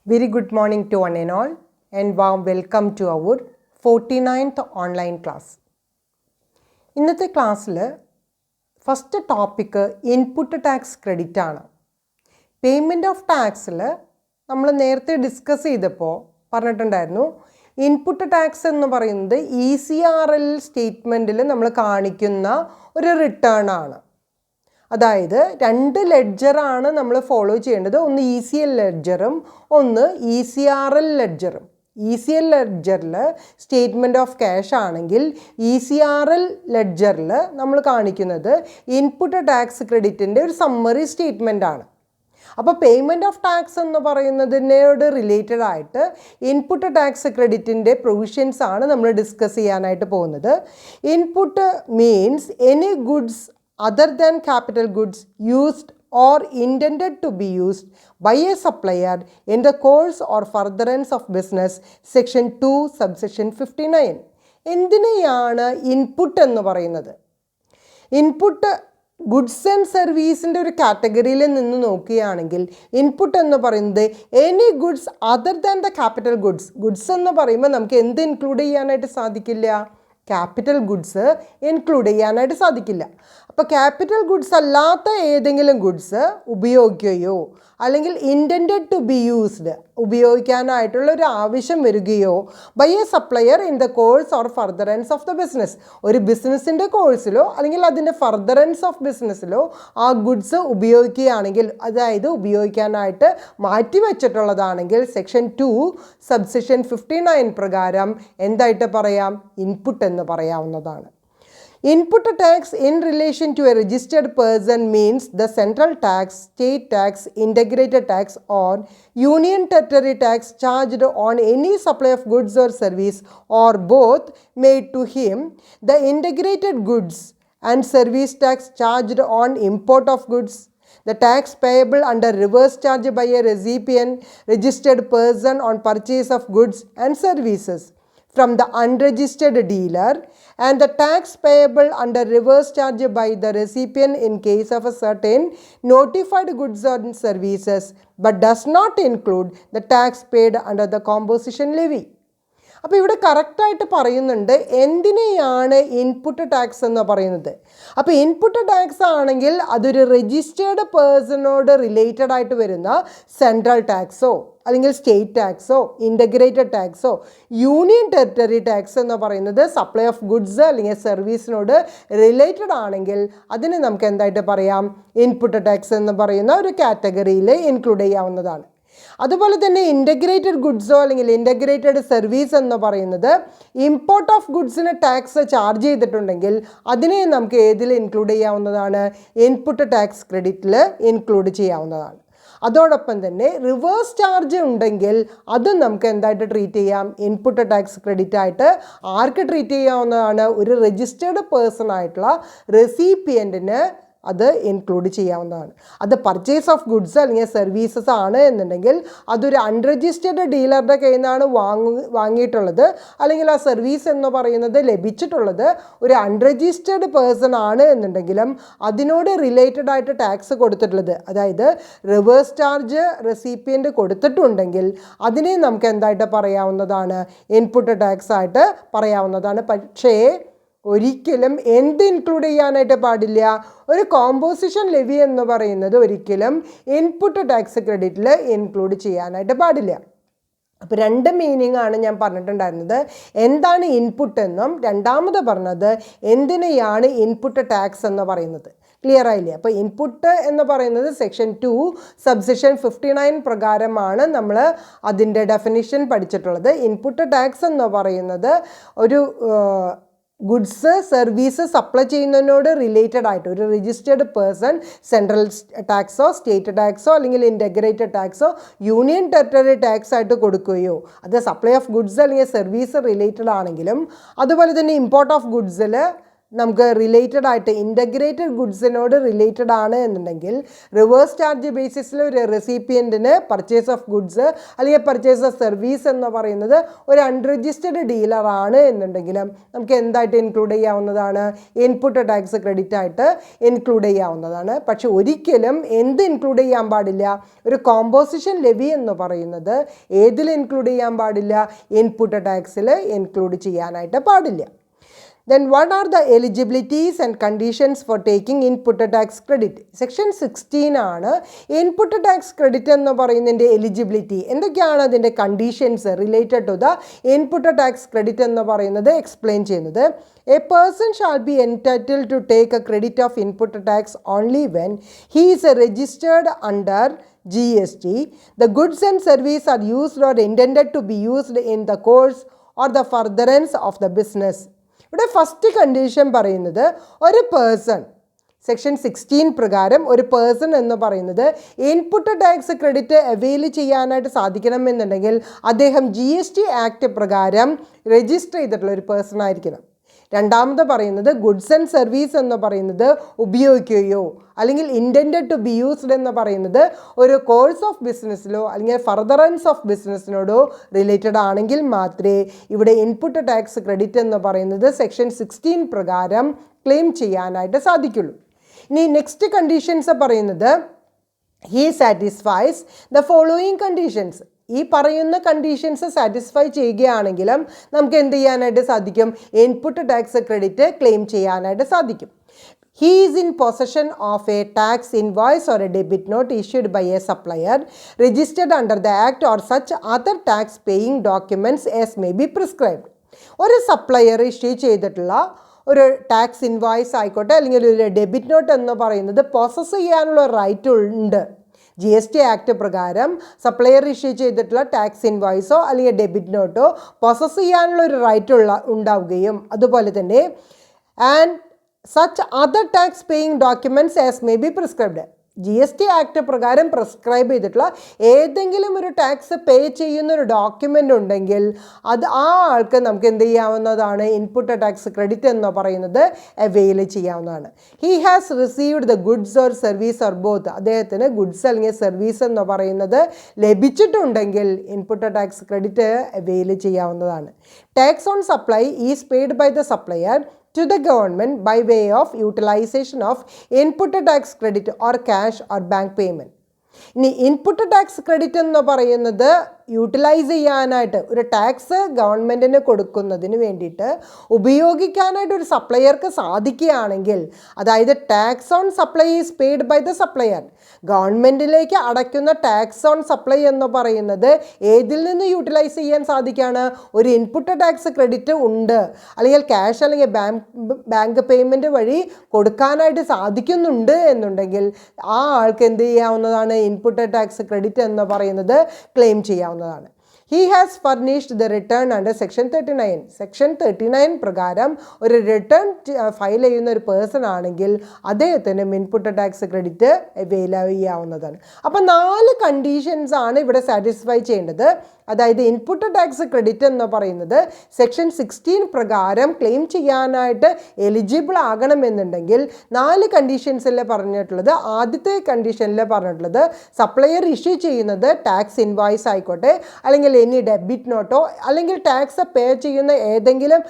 Very good morning to one and all, and warm welcome to our 49th online class. ഇന്നത്തെ ക്ലാസ്സിൽ first topic input tax credit ആണ്. Payment of ടാക്സിൽ നമ്മൾ നേരത്തെ discuss ചെയ്തപ്പോൾ പറഞ്ഞിട്ടുണ്ടായിരുന്നു, input tax എന്ന് പറയുന്നത് ECRL സ്റ്റേറ്റ്മെൻറ്റിൽ നമ്മൾ കാണിക്കുന്ന ഒരു റിട്ടേൺ ആണ്. അതായത് രണ്ട് ലെഡ്ജറാണ് നമ്മൾ ഫോളോ ചെയ്യേണ്ടത്. ഒന്ന് ECL ലെഡ്ജറും ഒന്ന് ECRL ലെഡ്ജറും. ECL ലെഡ്ജറിൽ സ്റ്റേറ്റ്മെൻറ്റ് ഓഫ് ക്യാഷ് ആണെങ്കിൽ ECRL ലെഡ്ജറിൽ നമ്മൾ കാണിക്കുന്നത് ഇൻപുട്ട് ടാക്സ് ക്രെഡിറ്റിൻ്റെ ഒരു സമ്മറി സ്റ്റേറ്റ്മെൻ്റ് ആണ്. അപ്പോൾ പേയ്മെൻറ്റ് ഓഫ് ടാക്സ് എന്ന് പറയുന്നതിനോട് റിലേറ്റഡ് ആയിട്ട് ഇൻപുട്ട് ടാക്സ് ക്രെഡിറ്റിൻ്റെ പ്രൊവിഷൻസ് ആണ് നമ്മൾ ഡിസ്കസ് ചെയ്യാനായിട്ട് പോകുന്നത്. Input means any goods other than capital goods used or intended to be used by a supplier in the course or furtherance of business, section 2 subsection 59. എന്തിനെയാണ് input എന്ന് പറയുന്നത്? Input goods and സർവീസിൻ്റെ ഒരു കാറ്റഗറിയിൽ നിന്ന് നോക്കുകയാണെങ്കിൽ ഇൻപുട്ട് എന്ന് പറയുന്നത് any goods other than the capital goods. Goods എന്ന് പറയുമ്പോൾ നമുക്ക് എന്ത് ഇൻക്ലൂഡ് ചെയ്യാനായിട്ട് സാധിക്കില്ല? ക്യാപിറ്റൽ ഗുഡ്സ് ഇൻക്ലൂഡ് ചെയ്യാനായിട്ട് സാധിക്കില്ല. അപ്പോൾ ക്യാപിറ്റൽ ഗുഡ്സ് അല്ലാത്ത ഏതെങ്കിലും ഗുഡ്സ് ഉപയോഗിക്കുകയോ അല്ലെങ്കിൽ ഇൻറ്റൻഡഡ് ടു ബി യൂസ്ഡ് ഉപയോഗിക്കാനായിട്ടുള്ള ഒരു ആവശ്യം വരികയോ by a supplier in the course or furtherance of the business, ഒരു ബിസിനസ്സിൻ്റെ കോഴ്സിലോ അല്ലെങ്കിൽ അതിൻ്റെ ഫർദറൻസ് ഓഫ് ബിസിനസ്സിലോ ആ ഗുഡ്സ് ഉപയോഗിക്കുകയാണെങ്കിൽ, അതായത് ഉപയോഗിക്കാനായിട്ട് മാറ്റിവെച്ചിട്ടുള്ളതാണെങ്കിൽ സെക്ഷൻ 2 സബ്സെക്ഷൻ 59 പ്രകാരം എന്തായിട്ട് പറയാം? ഇൻപുട്ട് എന്ന് പറയാവുന്നതാണ്. Input tax in relation to a registered person means the central tax, state tax, integrated tax or union territory tax charged on any supply of goods or service or both made to him, the integrated goods and service tax charged on import of goods, the tax payable under reverse charge by a recipient registered person on purchase of goods and services from the unregistered dealer, and the tax payable under reverse charge by the recipient in case of a certain notified goods or services, but does not include the tax paid under the composition levy. അപ്പോൾ ഇവിടെ കറക്റ്റായിട്ട് പറയുന്നുണ്ട് എന്തിനെയാണ് input tax എന്ന് പറയുന്നത്. അപ്പോൾ input tax ആണെങ്കിൽ അതൊരു രജിസ്റ്റേർഡ് പേഴ്സണോട് റിലേറ്റഡ് ആയിട്ട് വരുന്ന സെൻട്രൽ ടാക്സോ അല്ലെങ്കിൽ സ്റ്റേറ്റ് ടാക്സോ ഇൻ്റഗ്രേറ്റഡ് ടാക്സോ യൂണിയൻ ടെറിട്ടറി ടാക്സ് എന്ന് പറയുന്നത് സപ്ലൈ ഓഫ് ഗുഡ്സ് അല്ലെങ്കിൽ സർവീസിനോട് റിലേറ്റഡ് ആണെങ്കിൽ അതിനെ നമുക്ക് എന്തായിട്ട് പറയാം? ഇൻപുട്ട് ടാക്സ് എന്ന് പറയുന്ന ഒരു കാറ്റഗറിയിൽ ഇൻക്ലൂഡ് ചെയ്യാവുന്നതാണ്. അതുപോലെ തന്നെ ഇൻ്റഗ്രേറ്റഡ് ഗുഡ്സോ അല്ലെങ്കിൽ ഇൻ്റഗ്രേറ്റഡ് സർവീസ് എന്ന് പറയുന്നത് ഇമ്പോർട്ട് ഓഫ് ഗുഡ്സിന് ടാക്സ് ചാർജ് ചെയ്തിട്ടുണ്ടെങ്കിൽ അതിനെ നമുക്ക് ഏതിൽ ഇൻക്ലൂഡ് ചെയ്യാവുന്നതാണ്? ഇൻപുട്ട് ടാക്സ് ക്രെഡിറ്റിൽ ഇൻക്ലൂഡ് ചെയ്യാവുന്നതാണ്. അതോടൊപ്പം തന്നെ റിവേഴ്സ് ചാർജ് ഉണ്ടെങ്കിൽ അതും നമുക്ക് എന്തായിട്ട് ട്രീറ്റ് ചെയ്യാം? ഇൻപുട്ട് ടാക്സ് ക്രെഡിറ്റ് ആയിട്ട്. ആർക്ക് ട്രീറ്റ് ചെയ്യാവുന്നതാണ്? ഒരു രജിസ്റ്റേർഡ് പേഴ്സൺ ആയിട്ടുള്ള റെസിപ്പിയൻറ്റിന് അത് ഇൻക്ലൂഡ് ചെയ്യാവുന്നതാണ്. അത് പർച്ചേസ് ഓഫ് ഗുഡ്സ് അല്ലെങ്കിൽ സർവീസസ് ആണ് എന്നുണ്ടെങ്കിൽ അതൊരു അൺരജിസ്റ്റേർഡ് ഡീലറുടെ കയ്യിൽ നിന്നാണ് വാങ്ങിയിട്ടുള്ളത്, അല്ലെങ്കിൽ ആ സർവീസ് എന്ന് പറയുന്നത് ലഭിച്ചിട്ടുള്ളത് ഒരു അൺരജിസ്റ്റേർഡ് പേഴ്സൺ ആണ് എന്നുണ്ടെങ്കിലും അതിനോട് റിലേറ്റഡ് ആയിട്ട് ടാക്സ് കൊടുത്തിട്ടുള്ളത്, അതായത് റിവേഴ്സ് ചാർജ് റെസിപ്പിയൻ്റ് കൊടുത്തിട്ടുണ്ടെങ്കിൽ അതിനെ നമുക്ക് എന്തായിട്ട് പറയാവുന്നതാണ്? ഇൻപുട്ട് ടാക്സ് ആയിട്ട് പറയാവുന്നതാണ്. പക്ഷേ ഒരിക്കലും എന്ത് ഇൻക്ലൂഡ് ചെയ്യാനായിട്ട് പാടില്ല? ഒരു കോമ്പോസിഷൻ ലെവി എന്ന് പറയുന്നത് ഒരിക്കലും ഇൻപുട്ട് ടാക്സ് ക്രെഡിറ്റിൽ ഇൻക്ലൂഡ് ചെയ്യാനായിട്ട് പാടില്ല. അപ്പോൾ രണ്ട് മീനിങ് ആണ് ഞാൻ പറഞ്ഞിട്ടുണ്ടായിരുന്നത്. എന്താണ് ഇൻപുട്ട് എന്നും രണ്ടാമത് പറഞ്ഞത് എന്തിനെയാണ് ഇൻപുട്ട് ടാക്സ് എന്ന് പറയുന്നത്. ക്ലിയർ ആയില്ലേ? അപ്പോൾ ഇൻപുട്ട് എന്ന് പറയുന്നത് സെക്ഷൻ 2 സബ്സെക്ഷൻ 59 പ്രകാരമാണ് നമ്മൾ അതിൻ്റെ ഡെഫിനിഷൻ പഠിച്ചിട്ടുള്ളത്. ഇൻപുട്ട് ടാക്സ് എന്ന് പറയുന്നത് ഒരു ഗുഡ്സ് സർവീസ് സപ്ലൈ ചെയ്യുന്നതിനോട് റിലേറ്റഡ് ആയിട്ട് ഒരു രജിസ്റ്റേർഡ് പേഴ്സൺ സെൻട്രൽ ടാക്സോ സ്റ്റേറ്റ് ടാക്സോ അല്ലെങ്കിൽ ഇൻ്റഗ്രേറ്റഡ് ടാക്സോ യൂണിയൻ ടെറിട്ടറി ടാക്സ് ആയിട്ട് കൊടുക്കുകയോ, അത് സപ്ലൈ ഓഫ് ഗുഡ്സ് അല്ലെങ്കിൽ സർവീസ് റിലേറ്റഡ് ആണെങ്കിലും അതുപോലെ തന്നെ ഇമ്പോർട്ട് ഓഫ് ഗുഡ്സിൽ നമുക്ക് റിലേറ്റഡ് ആയിട്ട് ഇൻ്റഗ്രേറ്റഡ് ഗുഡ്സിനോട് റിലേറ്റഡ് ആണ് എന്നുണ്ടെങ്കിൽ റിവേഴ്സ് ചാർജ് ബേസിസിൽ ഒരു റെസിപ്പിയൻറ്റിന് പർച്ചേസ് ഓഫ് ഗുഡ്സ് അല്ലെങ്കിൽ പർച്ചേസ് ഓഫ് സർവീസ് എന്ന് പറയുന്നത് ഒരു അൺരജിസ്റ്റേർഡ് ഡീലറാണ് എന്നുണ്ടെങ്കിലും നമുക്ക് എന്തായിട്ട് ഇൻക്ലൂഡ് ചെയ്യാവുന്നതാണ്? ഇൻപുട്ട് ടാക്സ് ക്രെഡിറ്റ് ആയിട്ട് ഇൻക്ലൂഡ് ചെയ്യാവുന്നതാണ്. പക്ഷെ ഒരിക്കലും എന്ത് ഇൻക്ലൂഡ് ചെയ്യാൻ പാടില്ല? ഒരു കോമ്പോസിഷൻ ലെവി എന്ന് പറയുന്നത് ഏതിൽ ഇൻക്ലൂഡ് ചെയ്യാൻ പാടില്ല? ഇൻപുട്ട് ടാക്സിൽ ഇൻക്ലൂഡ് ചെയ്യാനായിട്ട് പാടില്ല. Then what are the eligibilities and conditions for taking input tax credit? Section 16 ആണ് ഇൻപുട്ട് ടാക്സ് ക്രെഡിറ്റ് എന്ന് പറയുന്നതിൻ്റെ എലിജിബിലിറ്റി. എന്തൊക്കെയാണ് അതിൻ്റെ conditions related to the input tax credit എന്ന് പറയുന്നത് എക്സ്പ്ലെയിൻ ചെയ്യുന്നത്. A person shall be entitled to take a credit of input tax only when he is registered under GST. The goods and service are used or intended to be used in the course or the furtherance of the business. ഇവിടെ first condition പറയുന്നത് ഒരു person section 16 പ്രകാരം ഒരു person എന്ന് പറയുന്നത് input tax credit avail ചെയ്യാനായിട്ട് സാധിക്കണമെന്നുണ്ടെങ്കിൽ അദ്ദേഹം GST act പ്രകാരം രജിസ്റ്റർ ചെയ്തിട്ടുള്ള ഒരു പേഴ്സൺ ആയിരിക്കണം. രണ്ടാമത് പറയുന്നത് ഗുഡ്സ് ആൻഡ് സർവീസ് എന്ന് പറയുന്നത് ഉപയോഗിക്കുകയോ അല്ലെങ്കിൽ ഇൻറ്റൻഡഡ് ടു ബി യൂസ്ഡ് എന്ന് പറയുന്നത് ഒരു കോഴ്സ് ഓഫ് ബിസിനസ്സിലോ അല്ലെങ്കിൽ ഫർദറൻസ് ഓഫ് ബിസിനസ്സിനോടോ റിലേറ്റഡ് ആണെങ്കിൽ മാത്രമേ ഇവിടെ ഇൻപുട്ട് ടാക്സ് ക്രെഡിറ്റ് എന്ന് പറയുന്നത് സെക്ഷൻ 16 പ്രകാരം ക്ലെയിം ചെയ്യാനായിട്ട് സാധിക്കുള്ളൂ. ഇനി നെക്സ്റ്റ് കണ്ടീഷൻസ് പറയുന്നത് he satisfies the following conditions. ഈ പറയുന്ന കണ്ടീഷൻസ് സാറ്റിസ്ഫൈ ചെയ്യുകയാണെങ്കിലും നമുക്ക് എന്ത് ചെയ്യാനായിട്ട് സാധിക്കും? ഇൻപുട്ട് ടാക്സ് ക്രെഡിറ്റ് ക്ലെയിം ചെയ്യാനായിട്ട് സാധിക്കും. He is in possession of a tax invoice or a debit note issued by a supplier registered under the act or such other tax paying documents as may be prescribed. ഒരു supplier issue ചെയ്തിട്ടുള്ള ഒരു tax invoice ആയിക്കോട്ടെ അല്ലെങ്കിൽ ഒരു debit not എന്ന് പറയുന്നത് process ചെയ്യാനുള്ള right ഉണ്ട്. GST ആക്ട് പ്രകാരം സപ്ലയർ ഇഷ്യൂ ചെയ്തിട്ടുള്ള ടാക്സ് ഇൻവോയ്സോ അല്ലെങ്കിൽ ഡെബിറ്റ് നോട്ടോ പ്രോസസ്സ് ചെയ്യാനുള്ള ഒരു റൈറ്റ് ഉണ്ടാവുകയും അതുപോലെ തന്നെ and such other tax paying documents as may be prescribed. GST act പ്രകാരം പ്രിസ്ക്രൈബ് ചെയ്തിട്ടുള്ള ഏതെങ്കിലും ഒരു ടാക്സ് പേ ചെയ്യുന്ന ഒരു ഡോക്യുമെൻ്റ് ഉണ്ടെങ്കിൽ അത് ആ ആൾക്ക് നമുക്ക് എന്ത് ചെയ്യാവുന്നതാണ്? ഇൻപുട്ട് ടാക്സ് ക്രെഡിറ്റ് എന്ന് പറയുന്നത് അവെയിൽ ചെയ്യാവുന്നതാണ്. He has received the goods or service or both. അദ്ദേഹത്തിന് ഗുഡ്സ് അല്ലെങ്കിൽ സർവീസ് എന്ന് പറയുന്നത് ലഭിച്ചിട്ടുണ്ടെങ്കിൽ ഇൻപുട്ട് ടാക്സ് ക്രെഡിറ്റ് അവെയിൽ ചെയ്യാവുന്നതാണ്. Tax on supply is paid by the supplier to the government by way of utilization of input tax credit or cash or bank payment. ഇനി input tax credit എന്ന് പറയുന്നത് utilise ചെയ്യാനായിട്ട് ഒരു tax ഗവൺമെൻറ്റിന് കൊടുക്കുന്നതിന് വേണ്ടിയിട്ട് ഉപയോഗിക്കാനായിട്ട് ഒരു സപ്ലയർക്ക് സാധിക്കുകയാണെങ്കിൽ, അതായത് tax on supply is paid by the supplier, ഗവൺമെൻറ്റിലേക്ക് അടയ്ക്കുന്ന ടാക്സ് ഓൺ സപ്ലൈ എന്ന് പറയുന്നത് ഏതിൽ നിന്ന് യൂട്ടിലൈസ് ചെയ്യാൻ സാധിക്കുകയാണ്? ഒരു ഇൻപുട്ട് ടാക്സ് ക്രെഡിറ്റ് ഉണ്ട് അല്ലെങ്കിൽ ക്യാഷ് അല്ലെങ്കിൽ ബാങ്ക് പേയ്മെൻറ്റ് വഴി കൊടുക്കാനായിട്ട് സാധിക്കുന്നുണ്ട് എന്നുണ്ടെങ്കിൽ ആ ആൾക്ക് എന്ത് ചെയ്യാവുന്നതാണ്? ഇൻപുട്ട് ടാക്സ് ക്രെഡിറ്റ് എന്ന് പറയുന്നത് ക്ലെയിം ചെയ്യാവുന്നതാണ്. He has furnished the return under section 39. Section 39 പ്രകാരം ഒരു റിട്ടേൺ ഫയൽ ചെയ്യുന്ന ഒരു പേഴ്സൺ ആണെങ്കിൽ അദ്ദേഹത്തിന് ഇൻപുട്ട് ടാക്സ് ക്രെഡിറ്റ് അവെയിൽ ചെയ്യാവുന്നതാണ്. അപ്പം 4 കണ്ടീഷൻസ് ആണ് ഇവിടെ സാറ്റിസ്ഫൈ ചെയ്യേണ്ടത്. അതായത് ഇൻപുട്ട് ടാക്സ് ക്രെഡിറ്റ് എന്ന് പറയുന്നത് സെക്ഷൻ 16 പ്രകാരം ക്ലെയിം ചെയ്യാനായിട്ട് എലിജിബിൾ ആകണമെന്നുണ്ടെങ്കിൽ 4 കണ്ടീഷൻസിൽ പറഞ്ഞിട്ടുള്ളത്. ആദ്യത്തെ കണ്ടീഷനിൽ പറഞ്ഞിട്ടുള്ളത് സപ്ലയർ ഇഷ്യൂ ചെയ്യുന്നത് ടാക്സ് ഇൻവോയ്സ് ആയിക്കോട്ടെ അല്ലെങ്കിൽ എനി ഡെബിറ്റ് നോട്ടോ അല്ലെങ്കിൽ ടാക്സ് പേ ചെയ്യുന്ന ഏതെങ്കിലും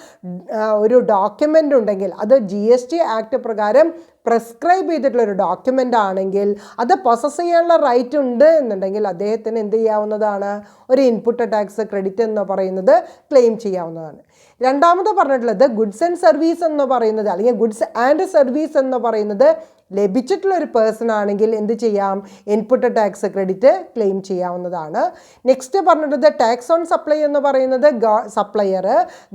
ഒരു ഡോക്യുമെൻ്റ് ഉണ്ടെങ്കിൽ അത് GST ആക്ട് പ്രകാരം പ്രിസ്ക്രൈബ് ചെയ്തിട്ടുള്ള ഒരു ഡോക്യുമെൻ്റ് ആണെങ്കിൽ അത് പ്രോസസ്സ് ചെയ്യാനുള്ള റൈറ്റ് ഉണ്ട് എന്നുണ്ടെങ്കിൽ അദ്ദേഹത്തിന് എന്ത് ചെയ്യാവുന്നതാണ്? ഒരു ഇൻപുട്ട് ടാക്സ് ക്രെഡിറ്റ് എന്ന് പറയുന്നത് ക്ലെയിം ചെയ്യാവുന്നതാണ്. രണ്ടാമത് പറഞ്ഞിട്ടുള്ളത് ഗുഡ്സ് ആൻഡ് സർവീസ് എന്ന് പറയുന്നത് അല്ലെങ്കിൽ ഗുഡ്സ് ആൻഡ് സർവീസ് എന്ന് പറയുന്നത് ലഭിച്ചിട്ടുള്ള ഒരു പേഴ്സൺ ആണെങ്കിൽ എന്ത് ചെയ്യാം? ഇൻപുട്ട് ടാക്സ് ക്രെഡിറ്റ് ക്ലെയിം ചെയ്യാവുന്നതാണ്. നെക്സ്റ്റ് പറഞ്ഞിട്ടുള്ളത് ടാക്സ് ഓൺ സപ്ലൈ എന്ന് പറയുന്നത് സപ്ലയർ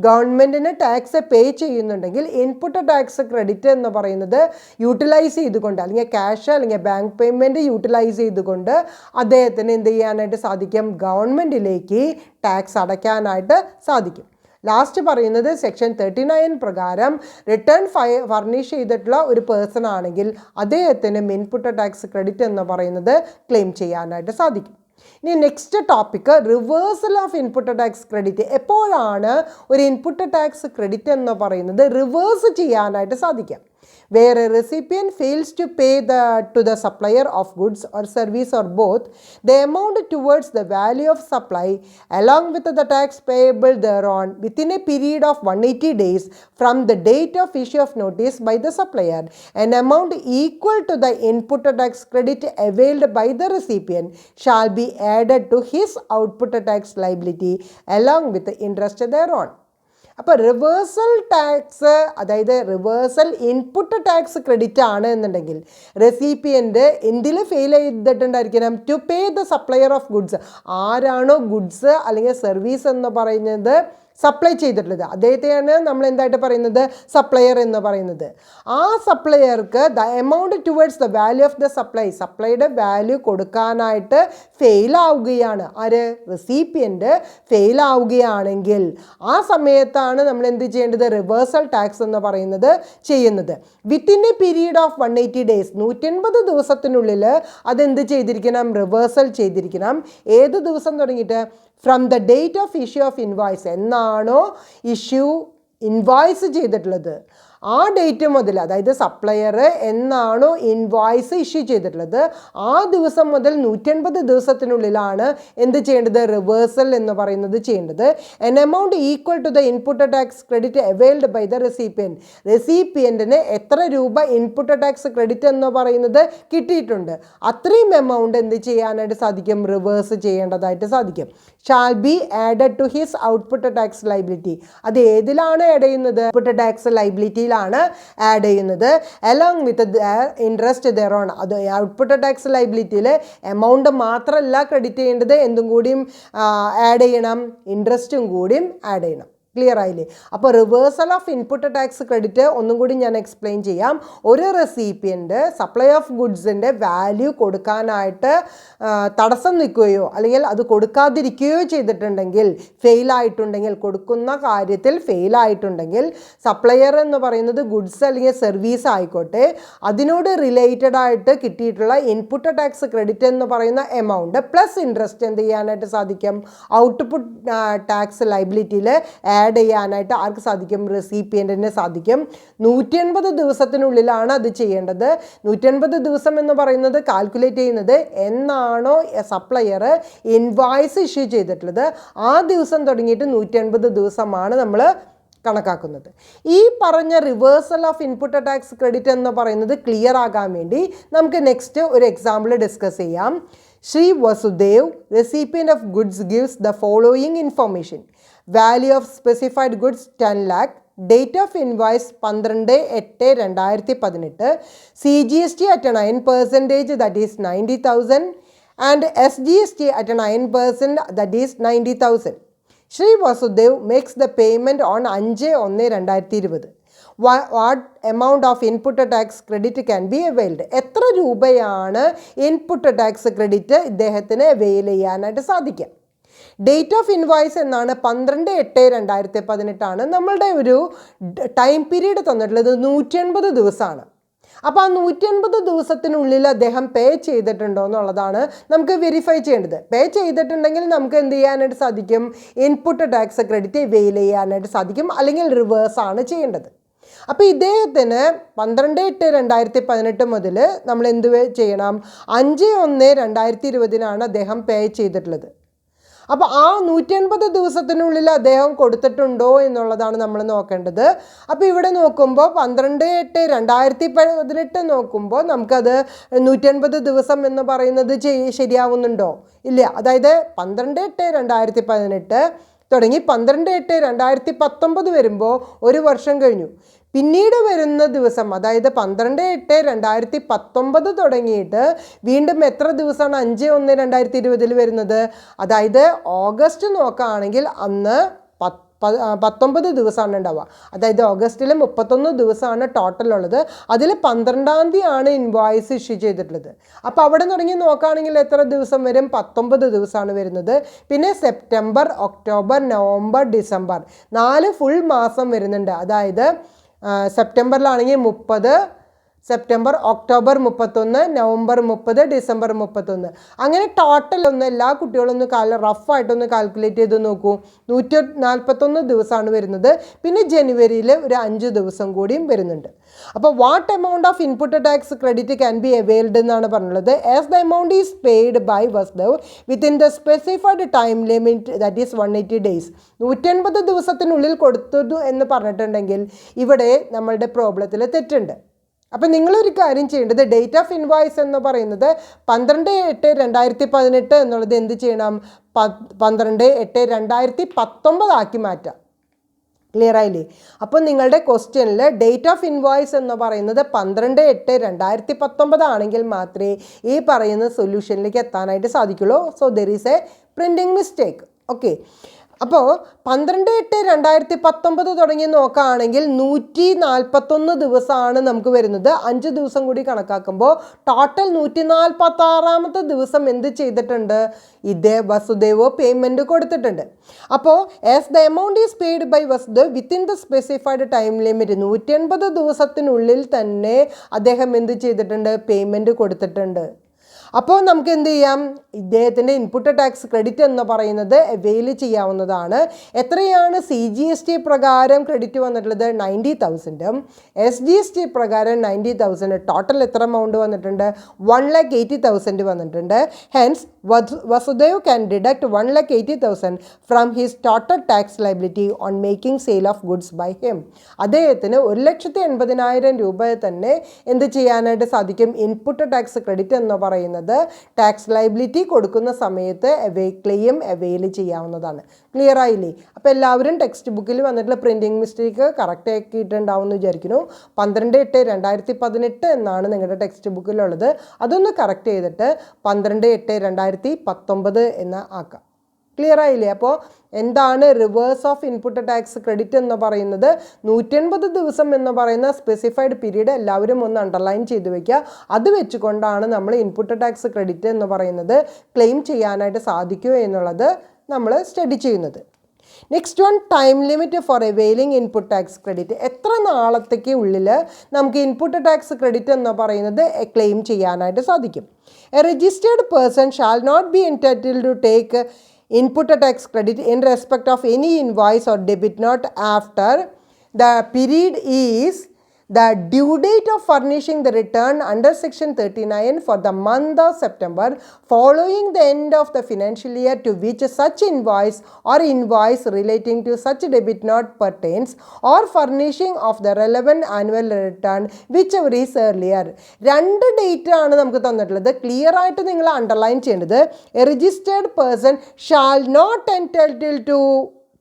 ഗവൺമെൻറ്റിന് ടാക്സ് പേ ചെയ്യുന്നുണ്ടെങ്കിൽ ഇൻപുട്ട് ടാക്സ് ക്രെഡിറ്റ് എന്ന് പറയുന്നത് യൂട്ടിലൈസ് ചെയ്തുകൊണ്ട് അല്ലെങ്കിൽ ക്യാഷ് അല്ലെങ്കിൽ ബാങ്ക് പേയ്മെൻറ്റ് യൂട്ടിലൈസ് ചെയ്തുകൊണ്ട് അദ്ദേഹത്തിന് എന്ത് ചെയ്യാനായിട്ട് സാധിക്കും? ഗവൺമെൻറ്റിലേക്ക് ടാക്സ് അടയ്ക്കാനായിട്ട് സാധിക്കും. ലാസ്റ്റ് പറയുന്നത് സെക്ഷൻ 39 പ്രകാരം റിട്ടേൺ ഫർണിഷ് ചെയ്തിട്ടുള്ള ഒരു പേഴ്സൺ ആണെങ്കിൽ അദ്ദേഹത്തിന് ഇൻപുട്ട് ടാക്സ് ക്രെഡിറ്റ് എന്ന് പറയുന്നത് ക്ലെയിം ചെയ്യാനായിട്ട് സാധിക്കും. ഇനി next topic reversal of input tax credit. എപ്പോഴാണ് ഒരു ഇൻപുട്ട് ടാക്സ് ക്രെഡിറ്റ് എന്ന് പറയുന്നത് റിവേഴ്സ് ചെയ്യാനായിട്ട് സാധിക്കാം? Where a recipient fails to pay to the supplier of goods or service or both, the amount towards the value of supply along with the tax payable thereon within a period of 180 days from the date of issue of notice by the supplier, an amount equal to the input tax credit availed by the recipient shall be added to his output tax liability along with the interest thereon. അപ്പോൾ reversal tax, അതായത് reversal input tax credit ആണ് എന്നുണ്ടെങ്കിൽ recipient എന്തിൽ fail ചെയ്തിട്ടുണ്ടായിരിക്കണം? To pay the supplier of goods. ആരാണോ goods അല്ലെങ്കിൽ service എന്ന് പറയുന്നത് സപ്ലൈ ചെയ്തിട്ടുള്ളത്, അദ്ദേഹത്തെയാണ് നമ്മൾ എന്തായിട്ട് പറയുന്നത്? സപ്ലയർ എന്ന് പറയുന്നത്. ആ സപ്ലയർക്ക് the amount towards the value of the സപ്ലൈയുടെ വാല്യൂ കൊടുക്കാനായിട്ട് ഫെയിൽ ആവുകയാണ്. ആര്? റെസിപ്പിയൻ്റ് ഫെയിൽ ആവുകയാണെങ്കിൽ ആ സമയത്താണ് നമ്മൾ എന്ത് ചെയ്യേണ്ടത്? റിവേഴ്സൽ ടാക്സ് എന്ന് പറയുന്നത് ചെയ്യുന്നത്. Within A period of 180 days, 180 ദിവസത്തിനുള്ളിൽ അതെന്ത് ചെയ്തിരിക്കണം? റിവേഴ്സൽ ചെയ്തിരിക്കണം. ഏത് ദിവസം തുടങ്ങിയിട്ട്? From the date of issue of invoice. എന്നാണോ ഇൻവോയ്സ് ചെയ്തിട്ടുള്ളത് ആ ഡേറ്റ് മുതൽ, അതായത് സപ്ലയർ എന്നാണോ ഇൻവോയ്സ് ഇഷ്യൂ ചെയ്തിട്ടുള്ളത് ആ ദിവസം മുതൽ 180 ദിവസത്തിനുള്ളിലാണ് എന്ത് ചെയ്യേണ്ടത്? റിവേഴ്സൽ എന്ന് പറയുന്നത് ചെയ്യേണ്ടത്. An amount equal to the input tax credit availed by the recipient. റെസിപ്പിയൻറ്റിന് എത്ര രൂപ ഇൻപുട്ട് ടാക്സ് ക്രെഡിറ്റ് എന്ന് പറയുന്നത് കിട്ടിയിട്ടുണ്ട്, അത്രയും എമൗണ്ട് എന്ത് ചെയ്യാനായിട്ട് സാധിക്കും? റിവേഴ്സ് ചെയ്യേണ്ടതായിട്ട് സാധിക്കും. Shall be added to his output tax liability. അത് ഏതിലാണ് ആഡ് ചെയ്യുന്നത്? ഇൻപുട്ട് ടാക്സ് ലൈബിലിറ്റി ാണ് ആഡ് ചെയ്യുന്നത്. Along with interest thereon. അത് ഔട്ട്പുട്ട് ടാക്സ് ലൈബിലിറ്റിയിൽ എമൗണ്ട് മാത്രമല്ല ക്രെഡിറ്റ് ചെയ്യേണ്ടത്, എന്തും കൂടിയും ആഡ് ചെയ്യണം, ഇൻട്രസ്റ്റും കൂടിയും ആഡ് ചെയ്യണം. ക്ലിയർ ആയില്ലേ? അപ്പോൾ reversal of input tax credit ഒന്നും കൂടി ഞാൻ എക്സ്പ്ലെയിൻ ചെയ്യാം. ഒരു റെസിപ്പിയൻ്റ് സപ്ലൈ ഓഫ് ഗുഡ്സിൻ്റെ വാല്യൂ കൊടുക്കാനായിട്ട് തടസ്സം നിൽക്കുകയോ അല്ലെങ്കിൽ അത് കൊടുക്കാതിരിക്കുകയോ ചെയ്തിട്ടുണ്ടെങ്കിൽ, ഫെയിലായിട്ടുണ്ടെങ്കിൽ, കൊടുക്കുന്ന കാര്യത്തിൽ ഫെയിലായിട്ടുണ്ടെങ്കിൽ സപ്ലയർ എന്ന് പറയുന്നത് ഗുഡ്സ് അല്ലെങ്കിൽ സർവീസ് ആയിക്കോട്ടെ, അതിനോട് റിലേറ്റഡ് ആയിട്ട് കിട്ടിയിട്ടുള്ള ഇൻപുട്ട് ടാക്സ് ക്രെഡിറ്റ് എന്ന് പറയുന്ന എമൗണ്ട് പ്ലസ് ഇൻട്രസ്റ്റ് എന്ത് ചെയ്യാനായിട്ട് സാധിക്കും? ഔട്ട്പുട്ട് ടാക്സ് ലൈബിലിറ്റിയിൽ ആഡ് ചെയ്യാനായിട്ട് ആർക്ക് സാധിക്കും? റെസിപ്പിയൻറ്റിന് സാധിക്കും. 180 ദിവസത്തിനുള്ളിലാണ് അത് ചെയ്യേണ്ടത്. 180 ദിവസം എന്ന് പറയുന്നത് കാൽക്കുലേറ്റ് ചെയ്യുന്നത് എന്നാണോ സപ്ലയർ ഇൻവോയ്സ് ഇഷ്യൂ ചെയ്തിട്ടുള്ളത് ആ ദിവസം തുടങ്ങിയിട്ട് 180 ദിവസമാണ് നമ്മൾ കണക്കാക്കുന്നത്. ഈ പറഞ്ഞ reversal of input tax credit എന്ന് പറയുന്നത് ക്ലിയർ ആകാൻ വേണ്ടി നമുക്ക് നെക്സ്റ്റ് ഒരു എക്സാമ്പിൾ ഡിസ്കസ് ചെയ്യാം. Sri Vasudev, recipient of goods, gives the following information. Value of specified goods 10 lakh. Date of invoice 12/8/2018. CGST at 9%, that is 90,000. And SGST at 9%, that is 90,000. Sri Vasudev makes the payment on 5/1/2020. What amount of input tax credit can be availed? എത്ര രൂപയാണ് input tax credit ഇദ്ദേഹത്തിന് avail ചെയ്യാനായിട്ട് സാധിക്കുക? Date of invoice എന്നാണ് 12/8/2018 നമ്മളുടെ ഒരു time period തന്നിട്ടുള്ളത് 180 ദിവസമാണ്. അപ്പോൾ ആ 180 ദിവസത്തിനുള്ളിൽ അദ്ദേഹം പേ ചെയ്തിട്ടുണ്ടോ എന്നുള്ളതാണ് നമുക്ക് വെരിഫൈ ചെയ്യേണ്ടത്. പേ ചെയ്തിട്ടുണ്ടെങ്കിൽ നമുക്ക് എന്ത് ചെയ്യാനായിട്ട് സാധിക്കും? ഇൻപുട്ട് ടാക്സ് ക്രെഡിറ്റ് അവെയിൽ ചെയ്യാനായിട്ട് സാധിക്കും, അല്ലെങ്കിൽ റിവേഴ്സ് ആണ് ചെയ്യേണ്ടത്. അപ്പോൾ ഇദ്ദേഹത്തിന് 12/8/2018 മുതൽ നമ്മൾ എന്ത് ചെയ്യണം? 5/1/2020 അദ്ദേഹം പേ ചെയ്തിട്ടുള്ളത്. അപ്പോൾ ആ 180 ദിവസത്തിനുള്ളിൽ അദ്ദേഹം കൊടുത്തിട്ടുണ്ടോ എന്നുള്ളതാണ് നമ്മൾ നോക്കേണ്ടത്. അപ്പോൾ ഇവിടെ നോക്കുമ്പോൾ 12/8/2018 നോക്കുമ്പോൾ നമുക്കത് 180 ദിവസം എന്ന് പറയുന്നത് ശരിയാവുന്നുണ്ടോ? ഇല്ല. അതായത് 12/8/2018 തുടങ്ങി 12/8/2019 വരുമ്പോൾ ഒരു വർഷം കഴിഞ്ഞു. പിന്നീട് വരുന്ന ദിവസം, അതായത് 12/8/2019 തുടങ്ങിയിട്ട് വീണ്ടും എത്ര ദിവസമാണ് 5/1/2020 വരുന്നത്? അതായത് ഓഗസ്റ്റ് നോക്കുകയാണെങ്കിൽ അന്ന് 19 ദിവസമാണ് ഉണ്ടാവുക. അതായത് ഓഗസ്റ്റിൽ 31 ദിവസമാണ് ടോട്ടൽ ഉള്ളത്. അതിൽ 12-ാം തീയതിയാണ് ഇൻവോയ്സ് ഇഷ്യൂ ചെയ്തിട്ടുള്ളത്. അപ്പോൾ അവിടെ തുടങ്ങി നോക്കുകയാണെങ്കിൽ എത്ര ദിവസം വരും? 19 ദിവസമാണ് വരുന്നത്. പിന്നെ September, October, November, December 4 full മാസം വരുന്നുണ്ട്. അതായത് സെപ്റ്റംബറിലാണെങ്കിൽ 30, സെപ്റ്റംബർ, ഒക്ടോബർ 31, നവംബർ 30, ഡിസംബർ 31. അങ്ങനെ ടോട്ടൽ ഒന്ന് എല്ലാ കുട്ടികളും ഒന്ന് റഫായിട്ടൊന്ന് കാൽക്കുലേറ്റ് ചെയ്ത് നോക്കൂ. 141 ദിവസമാണ് വരുന്നത്. പിന്നെ ജനുവരിയിൽ ഒരു 5 ദിവസം കൂടിയും വരുന്നുണ്ട്. അപ്പോൾ what amount of input tax credit can be availed എന്നാണ് പറഞ്ഞുള്ളത്. As the amount is paid by Vasudev within the specified time limit that is 180 days. 180 ദിവസത്തിനുള്ളിൽ കൊടുത്തതു എന്ന് പറഞ്ഞിട്ടുണ്ടെങ്കിൽ ഇവിടെ നമ്മളുടെ പ്രോബ്ലത്തിൽ തെറ്റുണ്ട്. അപ്പം നിങ്ങളൊരു കാര്യം ചെയ്യേണ്ടത്, ഡേറ്റ് ഓഫ് ഇൻവോയ്സ് എന്ന് പറയുന്നത് 12/8/2018 എന്നുള്ളത് എന്ത് ചെയ്യണം, 12/8/2019 ആക്കി മാറ്റാം. ക്ലിയർ ആയില്ലേ? അപ്പോൾ നിങ്ങളുടെ ക്വസ്റ്റ്യനിൽ ഡേറ്റ് ഓഫ് ഇൻവോയ്സ് എന്ന് പറയുന്നത് 12/8/2019 ആണെങ്കിൽ മാത്രമേ ഈ പറയുന്ന സൊല്യൂഷനിലേക്ക് എത്താനായിട്ട് സാധിക്കുള്ളൂ. So there is A printing mistake. Okay, അപ്പോൾ 12/8/2019 തുടങ്ങി നോക്കുകയാണെങ്കിൽ 141 ദിവസമാണ് നമുക്ക് വരുന്നത്. 5 ദിവസം കൂടി കണക്കാക്കുമ്പോൾ ടോട്ടൽ 146ാമത്തെ ദിവസം എന്ത് ചെയ്തിട്ടുണ്ട്, ഇതേ വസുദേവോ പേയ്മെൻറ്റ് കൊടുത്തിട്ടുണ്ട്. അപ്പോൾ as the amount is paid by Vasudev within the specified time limit, 180 ദിവസത്തിനുള്ളിൽ തന്നെ അദ്ദേഹം എന്ത് ചെയ്തിട്ടുണ്ട്, പേയ്മെൻറ്റ് കൊടുത്തിട്ടുണ്ട്. അപ്പോൾ നമുക്ക് എന്ത് ചെയ്യാം, ഇദ്ദേഹത്തിൻ്റെ ഇൻപുട്ട് ടാക്സ് ക്രെഡിറ്റ് എന്ന് പറയുന്നത് അവെയിൽ ചെയ്യാവുന്നതാണ്. എത്രയാണ് CGST പ്രകാരം ക്രെഡിറ്റ് വന്നിട്ടുള്ളത്, 90,000. SGST പ്രകാരം 90,000. ടോട്ടൽ എത്ര എമൗണ്ട് വന്നിട്ടുണ്ട്, 1,80,000 വന്നിട്ടുണ്ട്. Hence Vasudev can deduct 1,80,000 from his total tax liability on making sale of goods by him. അദ്ദേഹത്തിന് 1,80,000 രൂപ തന്നെ എന്ത് ചെയ്യാനായിട്ട് സാധിക്കും, ഇൻപുട്ട് ടാക്സ് ക്രെഡിറ്റ് എന്ന് പറയുന്നത് ടാക്സ് ലയബിലിറ്റി കൊടുക്കുന്ന സമയത്ത് ക്ലെയിം അവെയിൽ ചെയ്യാവുന്നതാണ്. ക്ലിയർ ആയില്ലേ? അപ്പോൾ എല്ലാവരും ടെക്സ്റ്റ് ബുക്കിൽ വന്നിട്ടുള്ള പ്രിൻറ്റിംഗ് മിസ്റ്റേക്ക് കറക്റ്റ് ആക്കിയിട്ടുണ്ടാവും എന്ന് വിചാരിക്കുന്നു. 12/8/2018 എന്നാണ് നിങ്ങളുടെ ടെക്സ്റ്റ് ബുക്കിലുള്ളത്. അതൊന്ന് കറക്റ്റ് ചെയ്തിട്ട് 12/8/2019 എന്ന് ആക്കാം. ക്ലിയർ ആയില്ലേ? അപ്പോൾ എന്താണ് reverse of input tax credit എന്ന് പറയുന്നത്, 180 ദിവസം എന്ന് പറയുന്ന സ്പെസിഫൈഡ് പീരീഡ് എല്ലാവരും ഒന്ന് അണ്ടർലൈൻ ചെയ്ത് വയ്ക്കുക. അത് വെച്ചുകൊണ്ടാണ് നമ്മൾ ഇൻപുട്ട് ടാക്സ് ക്രെഡിറ്റ് എന്ന് പറയുന്നത് ക്ലെയിം ചെയ്യാനായിട്ട് സാധിക്കുക എന്നുള്ളത് നമ്മൾ സ്റ്റഡി ചെയ്യുന്നത്. Next one, time limit for availing input tax credit. എത്ര നാളത്തേക്ക് ഉള്ളിൽ നമുക്ക് ഇൻപുട്ട് ടാക്സ് ക്രെഡിറ്റ് എന്ന് പറയുന്നത് ക്ലെയിം ചെയ്യാനായിട്ട് സാധിക്കും. A registered person shall not be entitled to take input tax credit in respect of any invoice or debit note after the period is the due date of furnishing the return under section 39 for the month of September following the end of the financial year to which such invoice or invoice relating to such debit note pertains, or furnishing of the relevant annual return whichever is earlier. 2 date ആണ് നമുക്ക് തന്നിട്ടുള്ളത്. Clear ആയിട്ട് നിങ്ങൾ underline ചെയ്യേണ്ടത്, a registered person shall not entitled to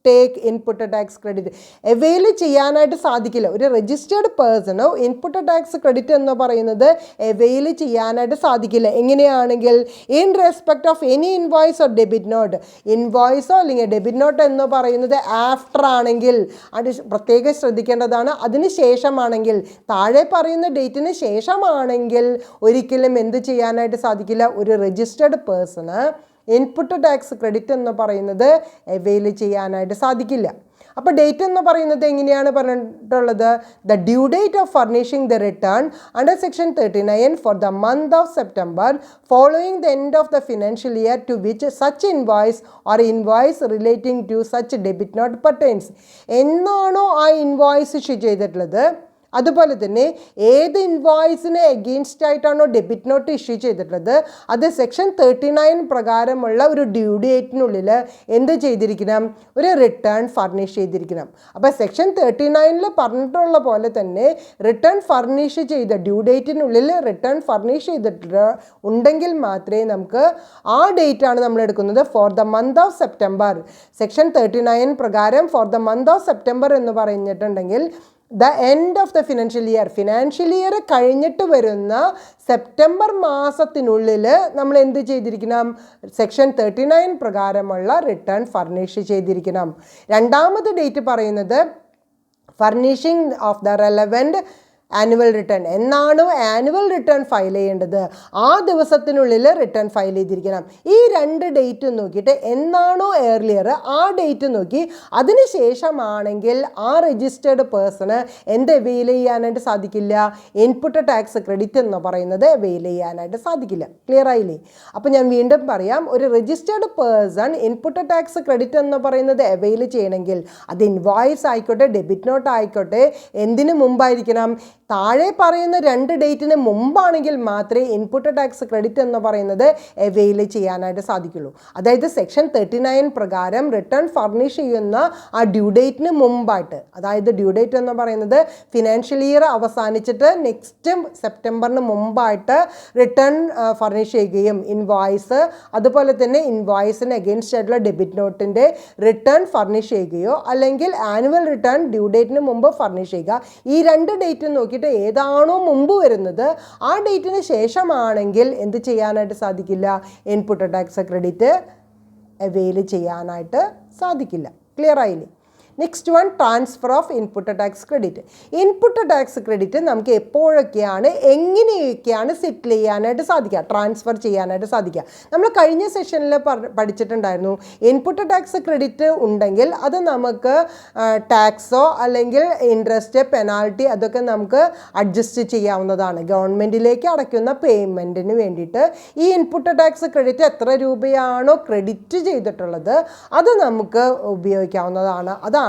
take input tax credit. Avail ചെയ്യാനായിട്ട് സാധിക്കില്ല. ഒരു registered പേഴ്സണോ ഇൻപുട്ട് ടാക്സ് ക്രെഡിറ്റ് എന്ന് പറയുന്നത് അവെയിൽ ചെയ്യാനായിട്ട് സാധിക്കില്ല. എങ്ങനെയാണെങ്കിൽ, in respect of any invoice or debit note. ഇൻവോയ്സോ അല്ലെങ്കിൽ ഡെബിറ്റ് നോട്ട് എന്ന് പറയുന്നത് ആഫ്റ്റർ ആണെങ്കിൽ അത് പ്രത്യേകം ശ്രദ്ധിക്കേണ്ടതാണ്. അതിന് ശേഷമാണെങ്കിൽ, താഴെ പറയുന്ന ഡേറ്റിന് ശേഷമാണെങ്കിൽ ഒരിക്കലും എന്ത് ചെയ്യാനായിട്ട് സാധിക്കില്ല, ഒരു registered person input tax credit എന്ന് പറയുന്നത് അവെയിൽ ചെയ്യാനായിട്ട് സാധിക്കില്ല. അപ്പോൾ ഡേറ്റ് എന്ന് പറയുന്നത് എങ്ങനെയാണ് പറഞ്ഞിട്ടുള്ളത്, the due date of furnishing the return under section 39 for the month of September following the end of the financial year to which such invoice or invoice relating to such debit note pertains. എന്നാണോ ആ invoice issue ചെയ്തിട്ടുള്ളത്, അതുപോലെ തന്നെ ഏത് ഇൻവോയ്സിന് against ആയിട്ടാണോ debit note issue ചെയ്തിട്ടുള്ളത്, അത് സെക്ഷൻ 39 പ്രകാരമുള്ള ഒരു ഡ്യൂ ഡേറ്റിനുള്ളിൽ എന്ത് ചെയ്തിരിക്കണം, ഒരു റിട്ടേൺ ഫർണിഷ് ചെയ്തിരിക്കണം. അപ്പോൾ സെക്ഷൻ 39 പറഞ്ഞിട്ടുള്ള പോലെ തന്നെ റിട്ടേൺ ഫർണിഷ് ചെയ്ത ഡ്യൂ ഡേറ്റിനുള്ളിൽ റിട്ടേൺ ഫർണിഷ് ചെയ്തിട്ട് ഉണ്ടെങ്കിൽ മാത്രമേ നമുക്ക് ആ ഡേറ്റാണ് നമ്മൾ എടുക്കുന്നത് four the month of September. Section 39 പ്രകാരം four the month of September എന്ന് പറഞ്ഞിട്ടുണ്ടെങ്കിൽ the end of the financial year കഴിഞ്ഞിട്ട് വരുന്ന സെപ്റ്റംബർ മാസത്തിനുള്ളിൽ നമ്മൾ എന്ത് ചെയ്തിരിക്കണം, സെക്ഷൻ 39 പ്രകാരമുള്ള റിട്ടേൺ ഫർണിഷ് ചെയ്തിരിക്കണം. രണ്ടാമത് ഡേറ്റ് പറയുന്നത് furnishing of the relevant annual return. എന്നാണോ ആനുവൽ റിട്ടേൺ ഫയൽ ചെയ്യേണ്ടത് ആ ദിവസത്തിനുള്ളിൽ റിട്ടേൺ ഫയൽ ചെയ്തിരിക്കണം. ഈ 2 ഡേറ്റ് നോക്കിയിട്ട് എന്നാണോ ഏർലിയർ ആ ഡേറ്റ് നോക്കി അതിന് ശേഷമാണെങ്കിൽ ആ രജിസ്റ്റേർഡ് പേഴ്സണ് എന്ത് അവെയിൽ ചെയ്യാനായിട്ട് സാധിക്കില്ല? ഇൻപുട്ട് ടാക്സ് ക്രെഡിറ്റ് എന്ന് പറയുന്നത് അവെയിൽ ചെയ്യാനായിട്ട് സാധിക്കില്ല. ക്ലിയർ ആയില്ലേ? അപ്പോൾ ഞാൻ വീണ്ടും പറയാം, ഒരു registered person input tax credit എന്ന് പറയുന്നത് അവെയിൽ ചെയ്യണമെങ്കിൽ അത് ഇൻവോയ്സ് ആയിക്കോട്ടെ, ഡെബിറ്റ് നോട്ട് ആയിക്കോട്ടെ, എന്തിനു മുമ്പായിരിക്കണം? താഴെ പറയുന്ന 2 ഡേറ്റിന് മുമ്പാണെങ്കിൽ മാത്രമേ ഇൻപുട്ട് ടാക്സ് ക്രെഡിറ്റ് എന്ന് പറയുന്നത് അവെയിൽ ചെയ്യാനായിട്ട് സാധിക്കുള്ളൂ. അതായത് സെക്ഷൻ 39 പ്രകാരം റിട്ടേൺ ഫർണിഷ് ചെയ്യുന്ന ആ ഡ്യൂ ഡേറ്റിന് മുമ്പായിട്ട്, അതായത് ഡ്യൂ ഡേറ്റ് എന്ന് പറയുന്നത് ഫിനാൻഷ്യൽ ഇയർ അവസാനിച്ചിട്ട് നെക്സ്റ്റ് സെപ്റ്റംബറിന് മുമ്പായിട്ട് റിട്ടേൺ ഫർണിഷ് ചെയ്യുകയും ഇൻവോയ്സ് അതുപോലെ തന്നെ ഇൻവോയ്സിന് അഗെയിൻസ്റ്റ് ആയിട്ടുള്ള ഡെബിറ്റ് നോട്ടിൻ്റെ റിട്ടേൺ ഫർണിഷ് ചെയ്യുകയോ അല്ലെങ്കിൽ ആനുവൽ റിട്ടേൺ ഡ്യൂ ഡേറ്റിന് മുമ്പ് ഫർണിഷ് ചെയ്യുക. ഈ 2 ഡേറ്റ് നോക്കിയിട്ട് ഏതാണോ മുമ്പ് വരുന്നത് ആ ഡേറ്റിന് ശേഷമാണെങ്കിൽ എന്ത് ചെയ്യാനായിട്ട് സാധിക്കില്ല? ഇൻപുട്ട് ടാക്സ് ക്രെഡിറ്റ് അവെയിൽ ചെയ്യാനായിട്ട് സാധിക്കില്ല. ക്ലിയർ ആയില്ലേ? Next one, transfer of input tax credit. Input tax credit നമുക്ക് എപ്പോഴൊക്കെയാണ് എങ്ങനെയൊക്കെയാണ് സെറ്റിൽ ചെയ്യാനായിട്ട് സാധിക്കുക, ട്രാൻസ്ഫർ ചെയ്യാനായിട്ട് സാധിക്കുക? നമ്മൾ കഴിഞ്ഞ സെഷനിൽ പഠിച്ചിട്ടുണ്ടായിരുന്നു. ഇൻപുട്ട് ടാക്സ് ക്രെഡിറ്റ് ഉണ്ടെങ്കിൽ അത് നമുക്ക് ടാക്സോ അല്ലെങ്കിൽ ഇൻട്രസ്റ്റ്, പെനാൽറ്റി അതൊക്കെ നമുക്ക് അഡ്ജസ്റ്റ് ചെയ്യാവുന്നതാണ്. ഗവൺമെൻറ്റിലേക്ക് അടയ്ക്കുന്ന പേയ്മെൻറ്റിന് വേണ്ടിയിട്ട് ഈ ഇൻപുട്ട് ടാക്സ് ക്രെഡിറ്റ് എത്ര രൂപയാണോ ക്രെഡിറ്റ് ചെയ്തിട്ടുള്ളത് അത് നമുക്ക് ഉപയോഗിക്കാവുന്നതാണ്. അതാണ്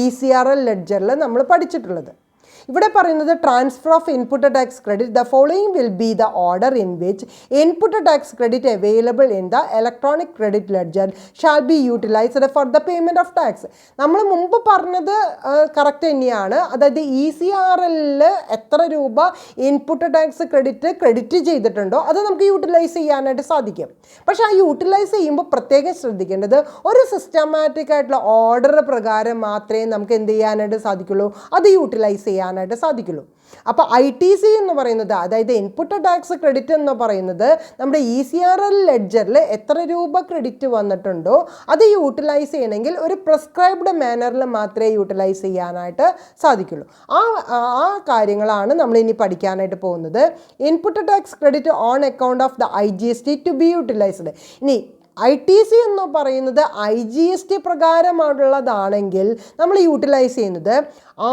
ECRL ലെഡ്ജറിൽ നമ്മൾ പഠിച്ചിട്ടുള്ളത്. ഇവിടെ പറയുന്നത് transfer of input tax credit. The following will be the order in which input tax credit available in the electronic credit ledger shall be utilised for the payment of tax. നമ്മൾ മുമ്പ് പറഞ്ഞത് correct തന്നെയാണ്. അതായത് ECRL എത്ര രൂപ input tax credit ചെയ്തിട്ടുണ്ടോ അത് നമുക്ക് യൂട്ടിലൈസ് ചെയ്യാനായിട്ട് സാധിക്കും. പക്ഷേ ആ യൂട്ടിലൈസ് ചെയ്യുമ്പോൾ പ്രത്യേകം ശ്രദ്ധിക്കേണ്ടത് ഒരു സിസ്റ്റമാറ്റിക് ആയിട്ടുള്ള ഓർഡർ പ്രകാരം മാത്രമേ നമുക്ക് എന്ത് ചെയ്യാനായിട്ട് സാധിക്കുള്ളൂ, അത് യൂട്ടിലൈസ് ചെയ്യാനായിട്ട് സാധിക്കുള്ളൂ. അപ്പോൾ ITC എന്ന് പറയുന്നത്, അതായത് ഇൻപുട്ട് ടാക്സ് ക്രെഡിറ്റ് എന്ന് പറയുന്നത് നമ്മുടെ ECRL ലെഡ്ജറിൽ എത്ര രൂപ ക്രെഡിറ്റ് വന്നിട്ടുണ്ടോ അത് യൂട്ടിലൈസ് ചെയ്യണമെങ്കിൽ ഒരു പ്രിസ്ക്രൈബ്ഡ് മാനറിൽ മാത്രമേ യൂട്ടിലൈസ് ചെയ്യാനായിട്ട് സാധിക്കുള്ളൂ. ആ കാര്യങ്ങളാണ് നമ്മൾ ഇനി പഠിക്കാനായിട്ട് പോകുന്നത്. Input tax credit on account of the IGST to be utilised. ഇനി ITC എന്ന് പറയുന്നത് IGST പ്രകാരമുള്ളതാണെങ്കിൽ നമ്മൾ യൂട്ടിലൈസ് ചെയ്യുന്നത്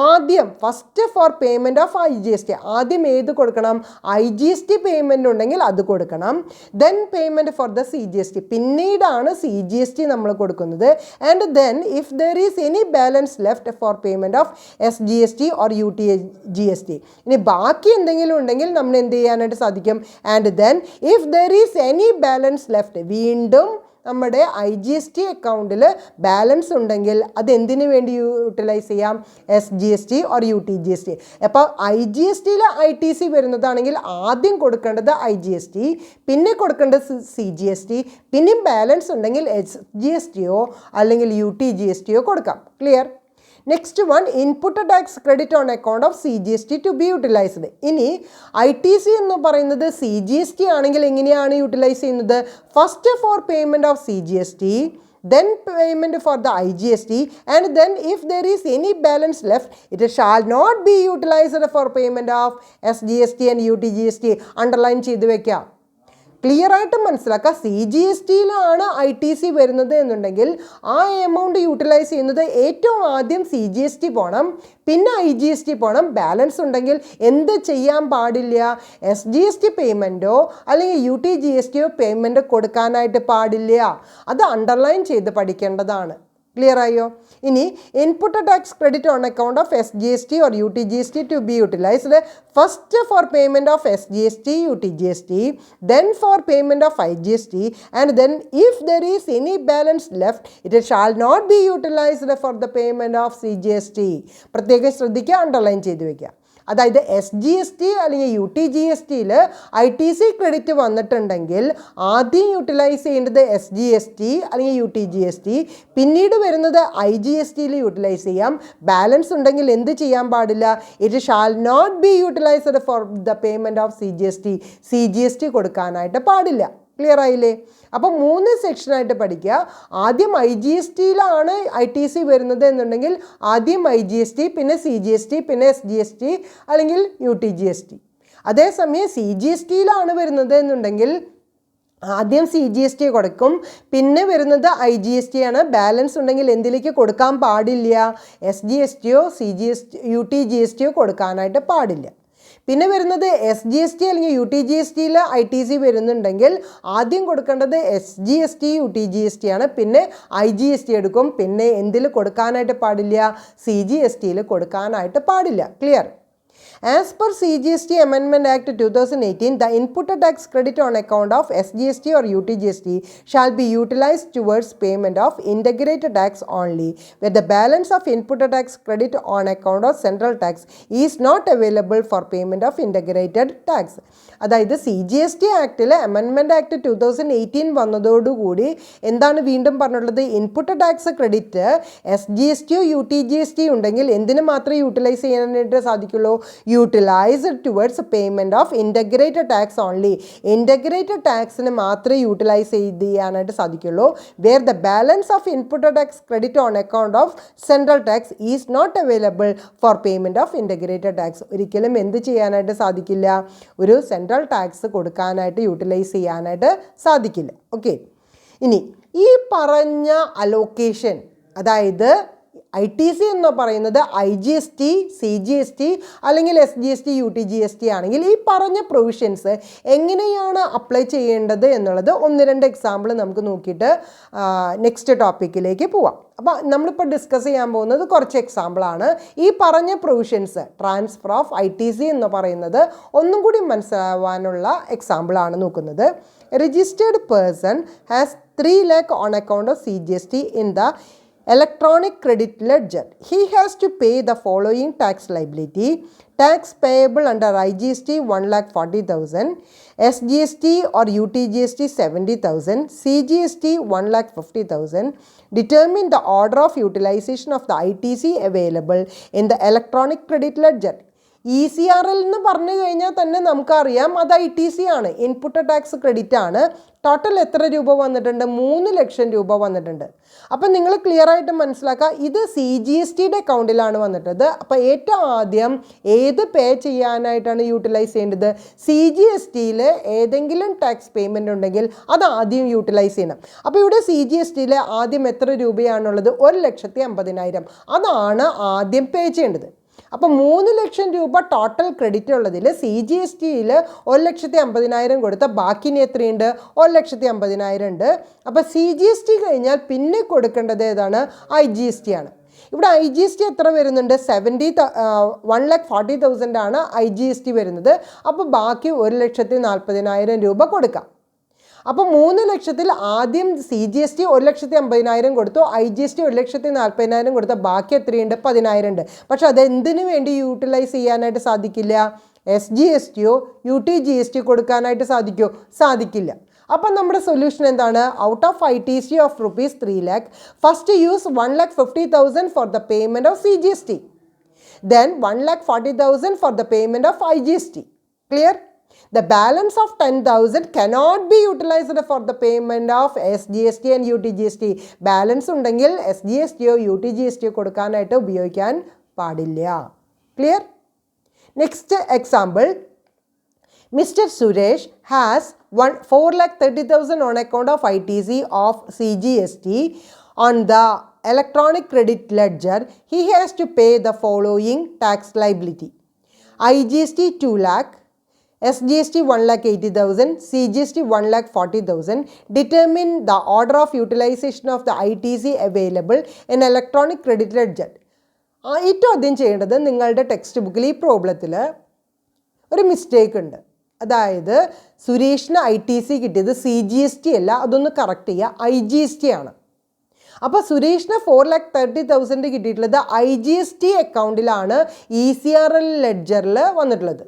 ആദ്യം first for payment of IGST, ആദ്യം ഏത് കൊടുക്കണം? IGST പേയ്മെൻ്റ് ഉണ്ടെങ്കിൽ അത് കൊടുക്കണം. Then payment for the CGST, പിന്നീടാണ് CGST നമ്മൾ കൊടുക്കുന്നത്. And then if there is any balance left for payment of SGST or UTGST. ഇനി ബാക്കി എന്തെങ്കിലും ഉണ്ടെങ്കിൽ നമ്മൾ എന്ത് ചെയ്യാനായിട്ട് സാധിക്കും? And then if there is any balance left, വീണ്ടും നമ്മുടെ IGST അക്കൗണ്ടിൽ ബാലൻസ് ഉണ്ടെങ്കിൽ അത് എന്തിനു വേണ്ടി യൂട്ടിലൈസ് ചെയ്യാം? SGST or UTGST. അപ്പോൾ IGSTയിൽ ITC വരുന്നതാണെങ്കിൽ ആദ്യം കൊടുക്കേണ്ടത് IGST, പിന്നെ കൊടുക്കേണ്ടത് CGST, പിന്നെയും ബാലൻസ് ഉണ്ടെങ്കിൽ SGSTയോ അല്ലെങ്കിൽ UTGSTയോ കൊടുക്കാം. Clear? Next one, input tax credit on account of CGST to be utilised. ഇനി ITC എന്ന് പറയുന്നത് CGST ആണെങ്കിൽ എങ്ങനെയാണ് യൂട്ടിലൈസ് ചെയ്യുന്നത്? First for payment of CGST, then payment for the IGST, and then if there is any balance left it shall not be utilized for payment of SGST and UTGST. Underline ചെയ്ത് വെക്കാം. Clear ആയിട്ട് മനസ്സിലാക്കുക. CGSTയിലാണ് ITC വരുന്നത് എന്നുണ്ടെങ്കിൽ ആ amount utilise ചെയ്യുന്നത് ഏറ്റവും ആദ്യം CGST പോകണം, പിന്നെ IGST പോകണം. ബാലൻസ് ഉണ്ടെങ്കിൽ എന്ത് ചെയ്യാൻ പാടില്ല? SGST പേയ്മെൻറ്റോ അല്ലെങ്കിൽ UTGSTയോ പേയ്മെൻറ്റ് കൊടുക്കാനായിട്ട് പാടില്ല. അത് അണ്ടർലൈൻ ചെയ്ത് പഠിക്കേണ്ടതാണ്. ക്ലിയർ ആയോ? ഇനി input tax credit on account of SGST or UTGST to be utilised first for payment of SGST, UTGST, then for payment of IGST, and then if there is any balance left it shall not be utilised for the payment of CGST. പ്രത്യേകം ശ്രദ്ധിക്കുക, underline ചെയ്ത് വയ്ക്കുക. അതായത് SGST അല്ലെങ്കിൽ UTGSTയിൽ ITC credit വന്നിട്ടുണ്ടെങ്കിൽ ആദ്യം utilise ചെയ്യേണ്ടത് SGST അല്ലെങ്കിൽ UTGST, പിന്നീട് വരുന്നത് IGSTയിൽ യൂട്ടിലൈസ് ചെയ്യാം. ബാലൻസ് ഉണ്ടെങ്കിൽ എന്ത് ചെയ്യാൻ പാടില്ല? It shall not be utilised for the payment of CGST കൊടുക്കാനായിട്ട് പാടില്ല. ക്ലിയർ ആയില്ലേ? അപ്പോൾ 3 സെക്ഷനായിട്ട് പഠിക്കുക. ആദ്യം IGST ITC വരുന്നത് എന്നുണ്ടെങ്കിൽ ആദ്യം IGST, പിന്നെ CGST, പിന്നെ SGST അല്ലെങ്കിൽ UTGST. അതേസമയം CGST വരുന്നത് എന്നുണ്ടെങ്കിൽ ആദ്യം CGST കൊടുക്കും, പിന്നെ വരുന്നത് IGST ആണ്. ബാലൻസ് ഉണ്ടെങ്കിൽ എന്തിലേക്ക് കൊടുക്കാൻ പാടില്ല? SGSTയോ UTGSTയോ കൊടുക്കാനായിട്ട് പാടില്ല. പിന്നെ വരുന്നത് SGST അല്ലെങ്കിൽ UTGSTയിൽ ITC വരുന്നുണ്ടെങ്കിൽ ആദ്യം കൊടുക്കേണ്ടത് SGST UTGST ആണ്, പിന്നെ IGST എടുക്കും. പിന്നെ എന്തിൽ കൊടുക്കാനായിട്ട് പാടില്ല? CGSTയിൽ കൊടുക്കാനായിട്ട് പാടില്ല. Clear? As per CGST Amendment Act 2018, the input tax credit on account of SGST or UTGST shall be utilized towards payment of integrated tax only, where the balance of input tax credit on account of central tax is not available for payment of integrated tax. അതായത് CGST ആക്ടിൽ amendment act 2018 വന്നതോടുകൂടി എന്താണ് വീണ്ടും പറഞ്ഞിട്ടുള്ളത്? Input tax credit SGSTയോ UTGST ഉണ്ടെങ്കിൽ എന്തിനു മാത്രമേ യൂട്ടിലൈസ് ചെയ്യാനായിട്ട് സാധിക്കുള്ളൂ? Utilised towards payment of integrated tax only. Integrated ടാക്സിന് മാത്രമേ യൂട്ടിലൈസ് ചെയ്യാനായിട്ട് സാധിക്കുള്ളൂ. Where the balance of input tax credit on account of central tax is not available for payment of integrated tax. ഒരിക്കലും എന്ത് ചെയ്യാനായിട്ട് സാധിക്കില്ല? ഒരു സെൻട്രൽ ടാക്സ് കൊടുക്കാനായിട്ട് യൂട്ടിലൈസ് ചെയ്യാനായിട്ട് സാധിക്കില്ല. ഓക്കെ, ഇനി ഈ പറഞ്ഞ അലോക്കേഷൻ, അതായത് ITC എന്ന് പറയുന്നത് IGST, CGST അല്ലെങ്കിൽ SGST, UTGST ആണെങ്കിൽ ഈ പറഞ്ഞ പ്രൊവിഷൻസ് എങ്ങനെയാണ് അപ്ലൈ ചെയ്യേണ്ടത് എന്നുള്ളത് 1-2 എക്സാമ്പിൾ നമുക്ക് നോക്കിയിട്ട് നെക്സ്റ്റ് ടോപ്പിക്കിലേക്ക് പോവാം. അപ്പോൾ നമ്മളിപ്പോൾ ഡിസ്കസ് ചെയ്യാൻ പോകുന്നത് കുറച്ച് എക്സാമ്പിളാണ്. ഈ പറഞ്ഞ പ്രൊവിഷൻസ് ട്രാൻസ്ഫർ ഓഫ് ITC എന്ന് പറയുന്നത് ഒന്നും കൂടി മനസ്സിലാവാനുള്ള എക്സാമ്പിളാണ് നോക്കുന്നത്. Registered person has 3 lakh on account of CGST in the electronic credit ledger. He has to pay the following tax liability: tax payable under IGST 1,40,000, SGST or UTGST 70,000, CGST 1,50,000. Determine the order of utilization of the ITC available in the electronic credit ledger. ECRL എന്ന് പറഞ്ഞു കഴിഞ്ഞാൽ തന്നെ നമുക്കറിയാം അത് ITC ആണ്, input tax credit ആണ്. Total എത്ര രൂപ വന്നിട്ടുണ്ട്? 3 ലക്ഷം രൂപ വന്നിട്ടുണ്ട്. അപ്പം നിങ്ങൾ ക്ലിയർ ആയിട്ട് മനസ്സിലാക്കുക, ഇത് CGSTയുടെ അക്കൗണ്ടിലാണ് വന്നിട്ടത്. അപ്പോൾ ഏറ്റവും ആദ്യം ഏത് പേ ചെയ്യാനായിട്ടാണ് യൂട്ടിലൈസ് ചെയ്യേണ്ടത്? CGSTയിൽ ഏതെങ്കിലും ടാക്സ് പേയ്മെൻറ്റ് ഉണ്ടെങ്കിൽ അത് ആദ്യം യൂട്ടിലൈസ് ചെയ്യണം. അപ്പോൾ ഇവിടെ CGSTയിൽ ആദ്യം എത്ര രൂപയാണുള്ളത്? 1,50,000. അതാണ് ആദ്യം പേ ചെയ്യേണ്ടത്. അപ്പോൾ 3 ലക്ഷം രൂപ ടോട്ടൽ ക്രെഡിറ്റ് ഉള്ളതിൽ CGSTയിൽ 1,50,000 കൊടുത്ത ബാക്കി എത്രയുണ്ട്? 1,50,000 ഉണ്ട്. അപ്പോൾ CGST കഴിഞ്ഞാൽ പിന്നെ കൊടുക്കേണ്ടത് ഏതാണ്? IGST ആണ്. ഇവിടെ IGST എത്ര വരുന്നുണ്ട്? 1,40,000 ആണ് IGST വരുന്നത്. അപ്പോൾ ബാക്കി 1,40,000 രൂപ കൊടുക്കാം. അപ്പോൾ 3 ലക്ഷത്തിൽ ആദ്യം CGST 1,50,000 കൊടുത്തു, IGST 1,40,000 കൊടുത്ത ബാക്കി എത്രയുണ്ട്? 10,000 ഉണ്ട്. പക്ഷെ അതെന്തിനു വേണ്ടി യൂട്ടിലൈസ് ചെയ്യാനായിട്ട് സാധിക്കില്ല? SGSTയോ UTGST കൊടുക്കാനായിട്ട് സാധിക്കില്ല. അപ്പം നമ്മുടെ സൊല്യൂഷൻ എന്താണ്? Out of ITC of ₹3 lakh, first use 1,50,000 four the payment of CGST, then 1,40,000 four the payment of IGST. Clear? The balance of 10,000 cannot be utilized for the payment of SGST and UTGST. Balance ഉണ്ടെങ്കിൽ SGSTയോ UTGSTയോ കൊടുക്കാനായിട്ട് ഉപയോഗിക്കാൻ പാടില്ല. Clear? Next example. Mr. Suresh has 4,30,000 on account of ITC of CGST on the electronic credit ledger. He has to pay the following tax liability: IGST 2 lakh, SGST 1,80,000, CGST 1,40,000. Determine the order of utilization of the ITC available in electronic credit ledger. ഏറ്റവും ആദ്യം ചെയ്യേണ്ടത്, നിങ്ങളുടെ text ബുക്കിൽ ഈ പ്രോബ്ലത്തിൽ ഒരു mistake ഉണ്ട്. അതായത് സുരേഷിന് ITC കിട്ടിയത് CGST അല്ല, അതൊന്ന് കറക്റ്റ് ചെയ്യുക, IGST ആണ്. അപ്പോൾ സുരേഷിന് 4,30,000 കിട്ടിയിട്ടുള്ളത് IGST അക്കൗണ്ടിലാണ്, ECRL ലെഡ്ജറിൽ വന്നിട്ടുള്ളത്.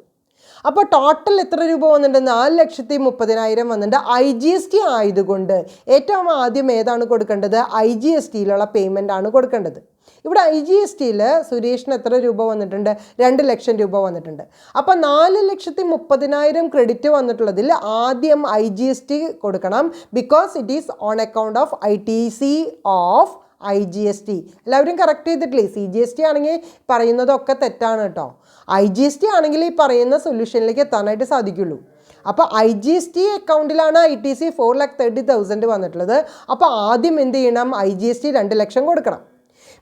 അപ്പോൾ ടോട്ടൽ എത്ര രൂപ വന്നിട്ടുണ്ട്? 4,30,000 വന്നിട്ടുണ്ട്. IGST ആയതുകൊണ്ട് ഏറ്റവും ആദ്യം ഏതാണ് കൊടുക്കേണ്ടത്? IGSTയിലുള്ള പേയ്മെൻ്റ് ആണ് കൊടുക്കേണ്ടത്. ഇവിടെ IGSTയിൽ സുരേഷിന് എത്ര രൂപ വന്നിട്ടുണ്ട്? 2 ലക്ഷം രൂപ വന്നിട്ടുണ്ട്. അപ്പോൾ 4,30,000 ക്രെഡിറ്റ് വന്നിട്ടുള്ളതിൽ ആദ്യം IGST കൊടുക്കണം. Because it is on account of ITC of IGST. എല്ലാവരും കറക്റ്റ് ചെയ്തിട്ടില്ലേ? CGST ആണെങ്കിൽ പറയുന്നതൊക്കെ തെറ്റാണ് കേട്ടോ. IGST ആണെങ്കിൽ ഈ പറയുന്ന സൊല്യൂഷനിലേക്ക് എത്താനായിട്ട് സാധിക്കുള്ളൂ. അപ്പോൾ IGST അക്കൗണ്ടിലാണ് ITC 4,30,000 വന്നിട്ടുള്ളത്. അപ്പോൾ ആദ്യം എന്ത് ചെയ്യണം? IGST 2 ലക്ഷം കൊടുക്കണം.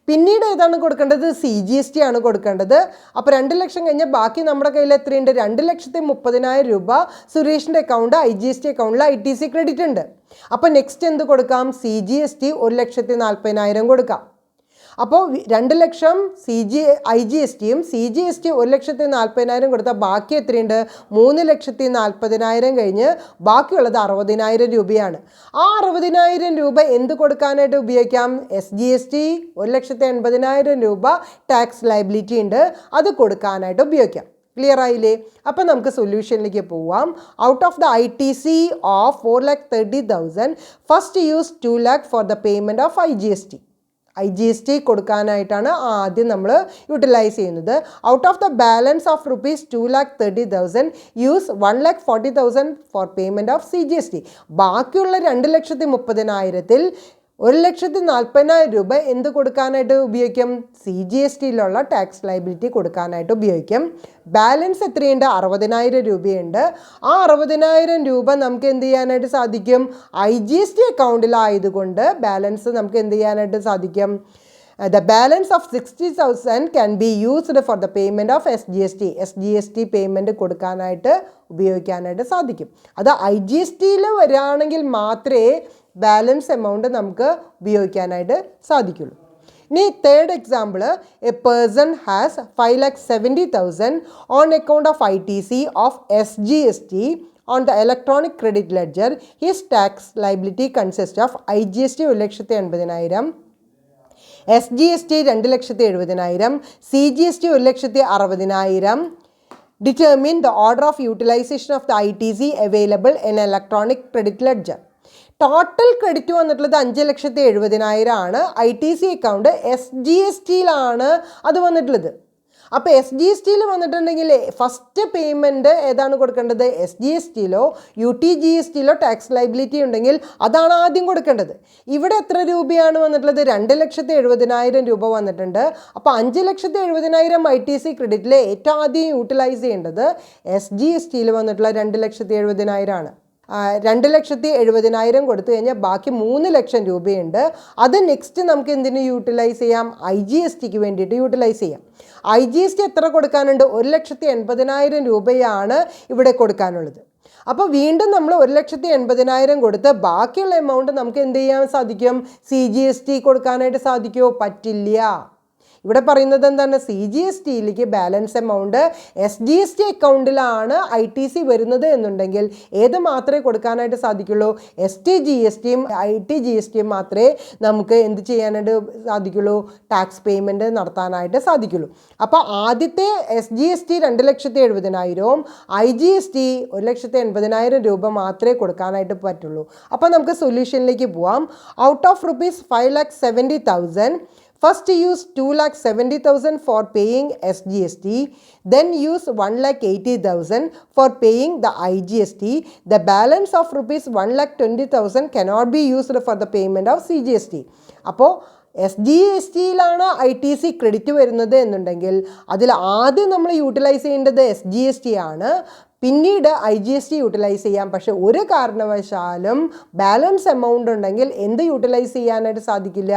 പിന്നീട് ഏതാണ് കൊടുക്കേണ്ടത്? CGST ആണ് കൊടുക്കേണ്ടത്. അപ്പോൾ 2 ലക്ഷം കഴിഞ്ഞാൽ ബാക്കി നമ്മുടെ കയ്യിൽ എത്രയുണ്ട്? 2,30,000 രൂപ സുരേഷിൻ്റെ അക്കൗണ്ട് IGST അക്കൗണ്ടിൽ ITC ക്രെഡിറ്റ് ഉണ്ട്. അപ്പോൾ നെക്സ്റ്റ് എന്ത് കൊടുക്കാം? CGST 1,40,000 കൊടുക്കാം. അപ്പോൾ 2 ലക്ഷം IGSTയും CGST 1,40,000 കൊടുത്താൽ ബാക്കി എത്രയുണ്ട്? 3,40,000 കഴിഞ്ഞ് ബാക്കിയുള്ളത് 60,000 രൂപയാണ്. ആ 60,000 രൂപ എന്ത് കൊടുക്കാനായിട്ട് ഉപയോഗിക്കാം? SGST 1,80,000 രൂപ ടാക്സ് ലയബിലിറ്റി ഉണ്ട്, അത് കൊടുക്കാനായിട്ട് ഉപയോഗിക്കാം. ക്ലിയർ ആയില്ലേ? അപ്പോൾ നമുക്ക് സൊല്യൂഷനിലേക്ക് പോവാം. Out of the ITC of 4,30,000 first use 2 lakh four the payment of IGST കൊടുക്കാനായിട്ടാണ് ആദ്യം നമ്മൾ യൂട്ടിലൈസ് ചെയ്യുന്നത്. Out of the balance of rupees 2,30,000 use 1,40,000 four payment of CGST. ബാക്കിയുള്ള 2,30,000-ൽ 1,40,000 രൂപ എന്ത് കൊടുക്കാനായിട്ട് ഉപയോഗിക്കും? CGSTയിലുള്ള ടാക്സ് ലയബിലിറ്റി കൊടുക്കാനായിട്ട് ഉപയോഗിക്കും. ബാലൻസ് എത്രയുണ്ട്? 60,000 രൂപയുണ്ട്. ആ 60,000 രൂപ നമുക്ക് എന്ത് ചെയ്യാനായിട്ട് സാധിക്കും? IGST അക്കൗണ്ടിലായതുകൊണ്ട് ബാലൻസ് നമുക്ക് എന്ത് ചെയ്യാനായിട്ട് സാധിക്കും? The balance of 60,000 can be used for the payment of SGST payment കൊടുക്കാനായിട്ട് ഉപയോഗിക്കാനായിട്ട് സാധിക്കും. അത് IGSTയിൽ വരികയാണെങ്കിൽ മാത്രമേ ബാലൻസ് എമൗണ്ട് നമുക്ക് ഉപയോഗിക്കാനായിട്ട് സാധിക്കുള്ളൂ. ഇനി third example, A person has 5,70,000 on account of ITC of SGST on the electronic credit ledger. His tax liability consists of IGST 1,80,000, SGST 2,70,000, CGST 1,60,000. Determine the order of utilization of the ITC available in electronic credit ledger. Total credit വന്നിട്ടുള്ളത് 5,70,000 ആണ്. ITC account SGSTയിലാണ് അത് വന്നിട്ടുള്ളത്. അപ്പോൾ SGSTയിൽ വന്നിട്ടുണ്ടെങ്കിൽ first payment ഏതാണ് കൊടുക്കേണ്ടത്? SGSTയിലോ UTGSTയിലോ tax liability ഉണ്ടെങ്കിൽ അതാണ് ആദ്യം കൊടുക്കേണ്ടത്. ഇവിടെ എത്ര രൂപയാണ് വന്നിട്ടുള്ളത്? 2,70,000 രൂപ വന്നിട്ടുണ്ട്. അപ്പോൾ 5,70,000 ITC ക്രെഡിറ്റിൽ ഏറ്റവും ആദ്യം യൂട്ടിലൈസ് ചെയ്യേണ്ടത് SGSTയിൽ വന്നിട്ടുള്ള 2,70,000 ആണ്. 2,70,000 കൊടുത്തു കഴിഞ്ഞാൽ ബാക്കി 3 ലക്ഷം രൂപയുണ്ട്. അത് നെക്സ്റ്റ് നമുക്ക് എന്തിനു യൂട്ടിലൈസ് ചെയ്യാം? IGSTക്ക് വേണ്ടിയിട്ട് യൂട്ടിലൈസ് ചെയ്യാം. IGST എത്ര കൊടുക്കാനുണ്ട്? 1,80,000 രൂപയാണ് ഇവിടെ കൊടുക്കാനുള്ളത്. അപ്പോൾ വീണ്ടും നമ്മൾ 1,80,000 കൊടുത്ത് ബാക്കിയുള്ള എമൗണ്ട് നമുക്ക് എന്ത് ചെയ്യാൻ സാധിക്കും? CGST കൊടുക്കാനായിട്ട് സാധിക്കുമോ? പറ്റില്ല. ഇവിടെ പറയുന്നത് എന്താണ്? CGSTയിലേക്ക് ബാലൻസ് എമൗണ്ട് SGST അക്കൗണ്ടിലാണ് ITC വരുന്നത് എന്നുണ്ടെങ്കിൽ ഏത് മാത്രമേ കൊടുക്കാനായിട്ട് സാധിക്കുള്ളൂ? STGSTയും ITGSTയും മാത്രമേ നമുക്ക് എന്ത് ചെയ്യാനായിട്ട് സാധിക്കുള്ളൂ? ടാക്സ് പേയ്മെൻറ്റ് നടത്താനായിട്ട് സാധിക്കുള്ളൂ. അപ്പോൾ ആദ്യത്തെ SGST 2,70,000-ഉം IGST 1,80,000 രൂപ മാത്രമേ കൊടുക്കാനായിട്ട് പറ്റുള്ളൂ. അപ്പോൾ നമുക്ക് സൊല്യൂഷനിലേക്ക് പോവാം. Out of ₹5,70,000 first use 2,70,000 for paying SGST, then use 1,80,000 for paying the IGST. The balance of ₹1,20,000 cannot be used for the payment of CGST. അപ്പോൾ SGSTയിലാണ് ITC ക്രെഡിറ്റ് വരുന്നത് എന്നുണ്ടെങ്കിൽ അതിൽ ആദ്യം നമ്മൾ യൂട്ടിലൈസ് ചെയ്യേണ്ടത് SGST ആണ്. പിന്നീട് IGST യൂട്ടിലൈസ് ചെയ്യാം. പക്ഷേ ഒരു കാരണവശാലും ബാലൻസ് എമൗണ്ട് ഉണ്ടെങ്കിൽ എന്ത് യൂട്ടിലൈസ് ചെയ്യാനായിട്ട് സാധിക്കില്ല?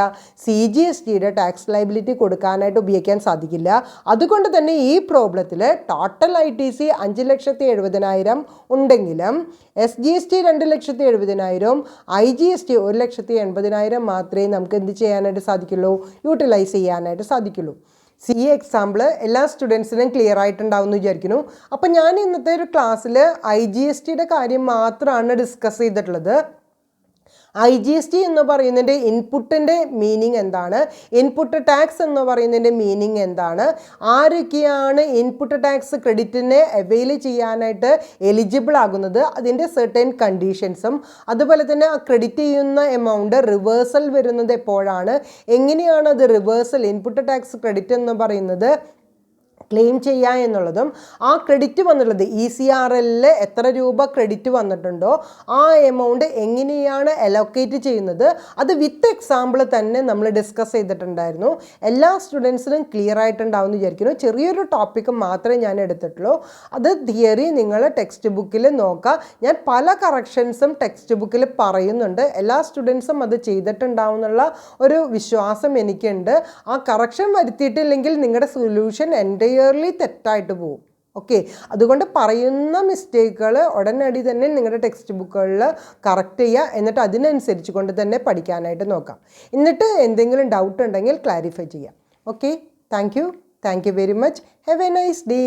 CGSTയുടെ ടാക്സ് ലയബിലിറ്റി കൊടുക്കാനായിട്ട് ഉപയോഗിക്കാൻ സാധിക്കില്ല. അതുകൊണ്ട് തന്നെ ഈ പ്രോബ്ലത്തിൽ ടോട്ടൽ ITC 5,70,000 ഉണ്ടെങ്കിലും SGST 2,70,000-ഉം IGST 1,80,000 മാത്രമേ നമുക്ക് എന്ത് ചെയ്യാനായിട്ട് സാധിക്കുള്ളൂ? യൂട്ടിലൈസ് ചെയ്യാനായിട്ട് സാധിക്കുള്ളൂ. ഈ എക്സാമ്പിൾ എല്ലാ സ്റ്റുഡൻസിനും ക്ലിയർ ആയിട്ടുണ്ടാവുമെന്ന് വിചാരിക്കുന്നു. അപ്പം ഞാൻ ഇന്നത്തെ ഒരു ക്ലാസ്സിൽ IGSTയുടെ കാര്യം മാത്രമാണ് ഡിസ്കസ് ചെയ്തിട്ടുള്ളത്. IGST എന്ന് പറയുന്നതിൻ്റെ ഇൻപുട്ടിൻ്റെ മീനിങ് എന്താണ്, ഇൻപുട്ട് ടാക്സ് എന്ന് പറയുന്നതിൻ്റെ മീനിങ് എന്താണ്, ആരൊക്കെയാണ് ഇൻപുട്ട് ടാക്സ് ക്രെഡിറ്റിനെ അവെയിൽ ചെയ്യാനായിട്ട് എലിജിബിൾ ആകുന്നത്, അതിൻ്റെ സെർട്ടൻ കണ്ടീഷൻസും, അതുപോലെ തന്നെ ആ ക്രെഡിറ്റ് ചെയ്യുന്ന എമൗണ്ട് റിവേഴ്സൽ വരുന്നത് എപ്പോഴാണ്, എങ്ങനെയാണ് അത് റിവേഴ്സൽ ഇൻപുട്ട് ടാക്സ് ക്രെഡിറ്റ് എന്ന് പറയുന്നത് ക്ലെയിം ചെയ്യുക എന്നുള്ളതും, ആ ക്രെഡിറ്റ് വന്നിട്ടുള്ളത് ECRL എത്ര രൂപ ക്രെഡിറ്റ് വന്നിട്ടുണ്ടോ ആ എമൗണ്ട് എങ്ങനെയാണ് അലോക്കേറ്റ് ചെയ്യുന്നത്, അത് വിത്ത് എക്സാമ്പിൾ തന്നെ നമ്മൾ ഡിസ്കസ് ചെയ്തിട്ടുണ്ടായിരുന്നു. എല്ലാ സ്റ്റുഡൻസിനും ക്ലിയർ ആയിട്ടുണ്ടാവുമെന്ന് വിചാരിക്കുന്നു. ചെറിയൊരു ടോപ്പിക്ക് മാത്രമേ ഞാൻ എടുത്തിട്ടുള്ളൂ. അത് തിയറി നിങ്ങൾ ടെക്സ്റ്റ് ബുക്കിൽ നോക്കുക. ഞാൻ പല കറക്ഷൻസും ടെക്സ്റ്റ് ബുക്കിൽ പറയുന്നുണ്ട്. എല്ലാ സ്റ്റുഡൻസും അത് ചെയ്തിട്ടുണ്ടാവും എന്നുള്ള ഒരു വിശ്വാസം എനിക്കുണ്ട്. ആ കറക്ഷൻ വരുത്തിയിട്ടില്ലെങ്കിൽ നിങ്ങളുടെ സൊല്യൂഷൻ എൻ്റയർലി തെറ്റായിട്ട് പോകും. ഓക്കെ, അതുകൊണ്ട് പറയുന്ന മിസ്റ്റേക്കുകൾ ഉടനടി തന്നെ നിങ്ങളുടെ ടെക്സ്റ്റ് ബുക്കുകളിൽ കറക്റ്റ് ചെയ്യുക. എന്നിട്ട് അതിനനുസരിച്ച് കൊണ്ട് തന്നെ പഠിക്കാനായിട്ട് നോക്കാം. എന്നിട്ട് എന്തെങ്കിലും ഡൗട്ട് ഉണ്ടെങ്കിൽ ക്ലാരിഫൈ ചെയ്യാം. Okay, thank you very much. Have A nice day.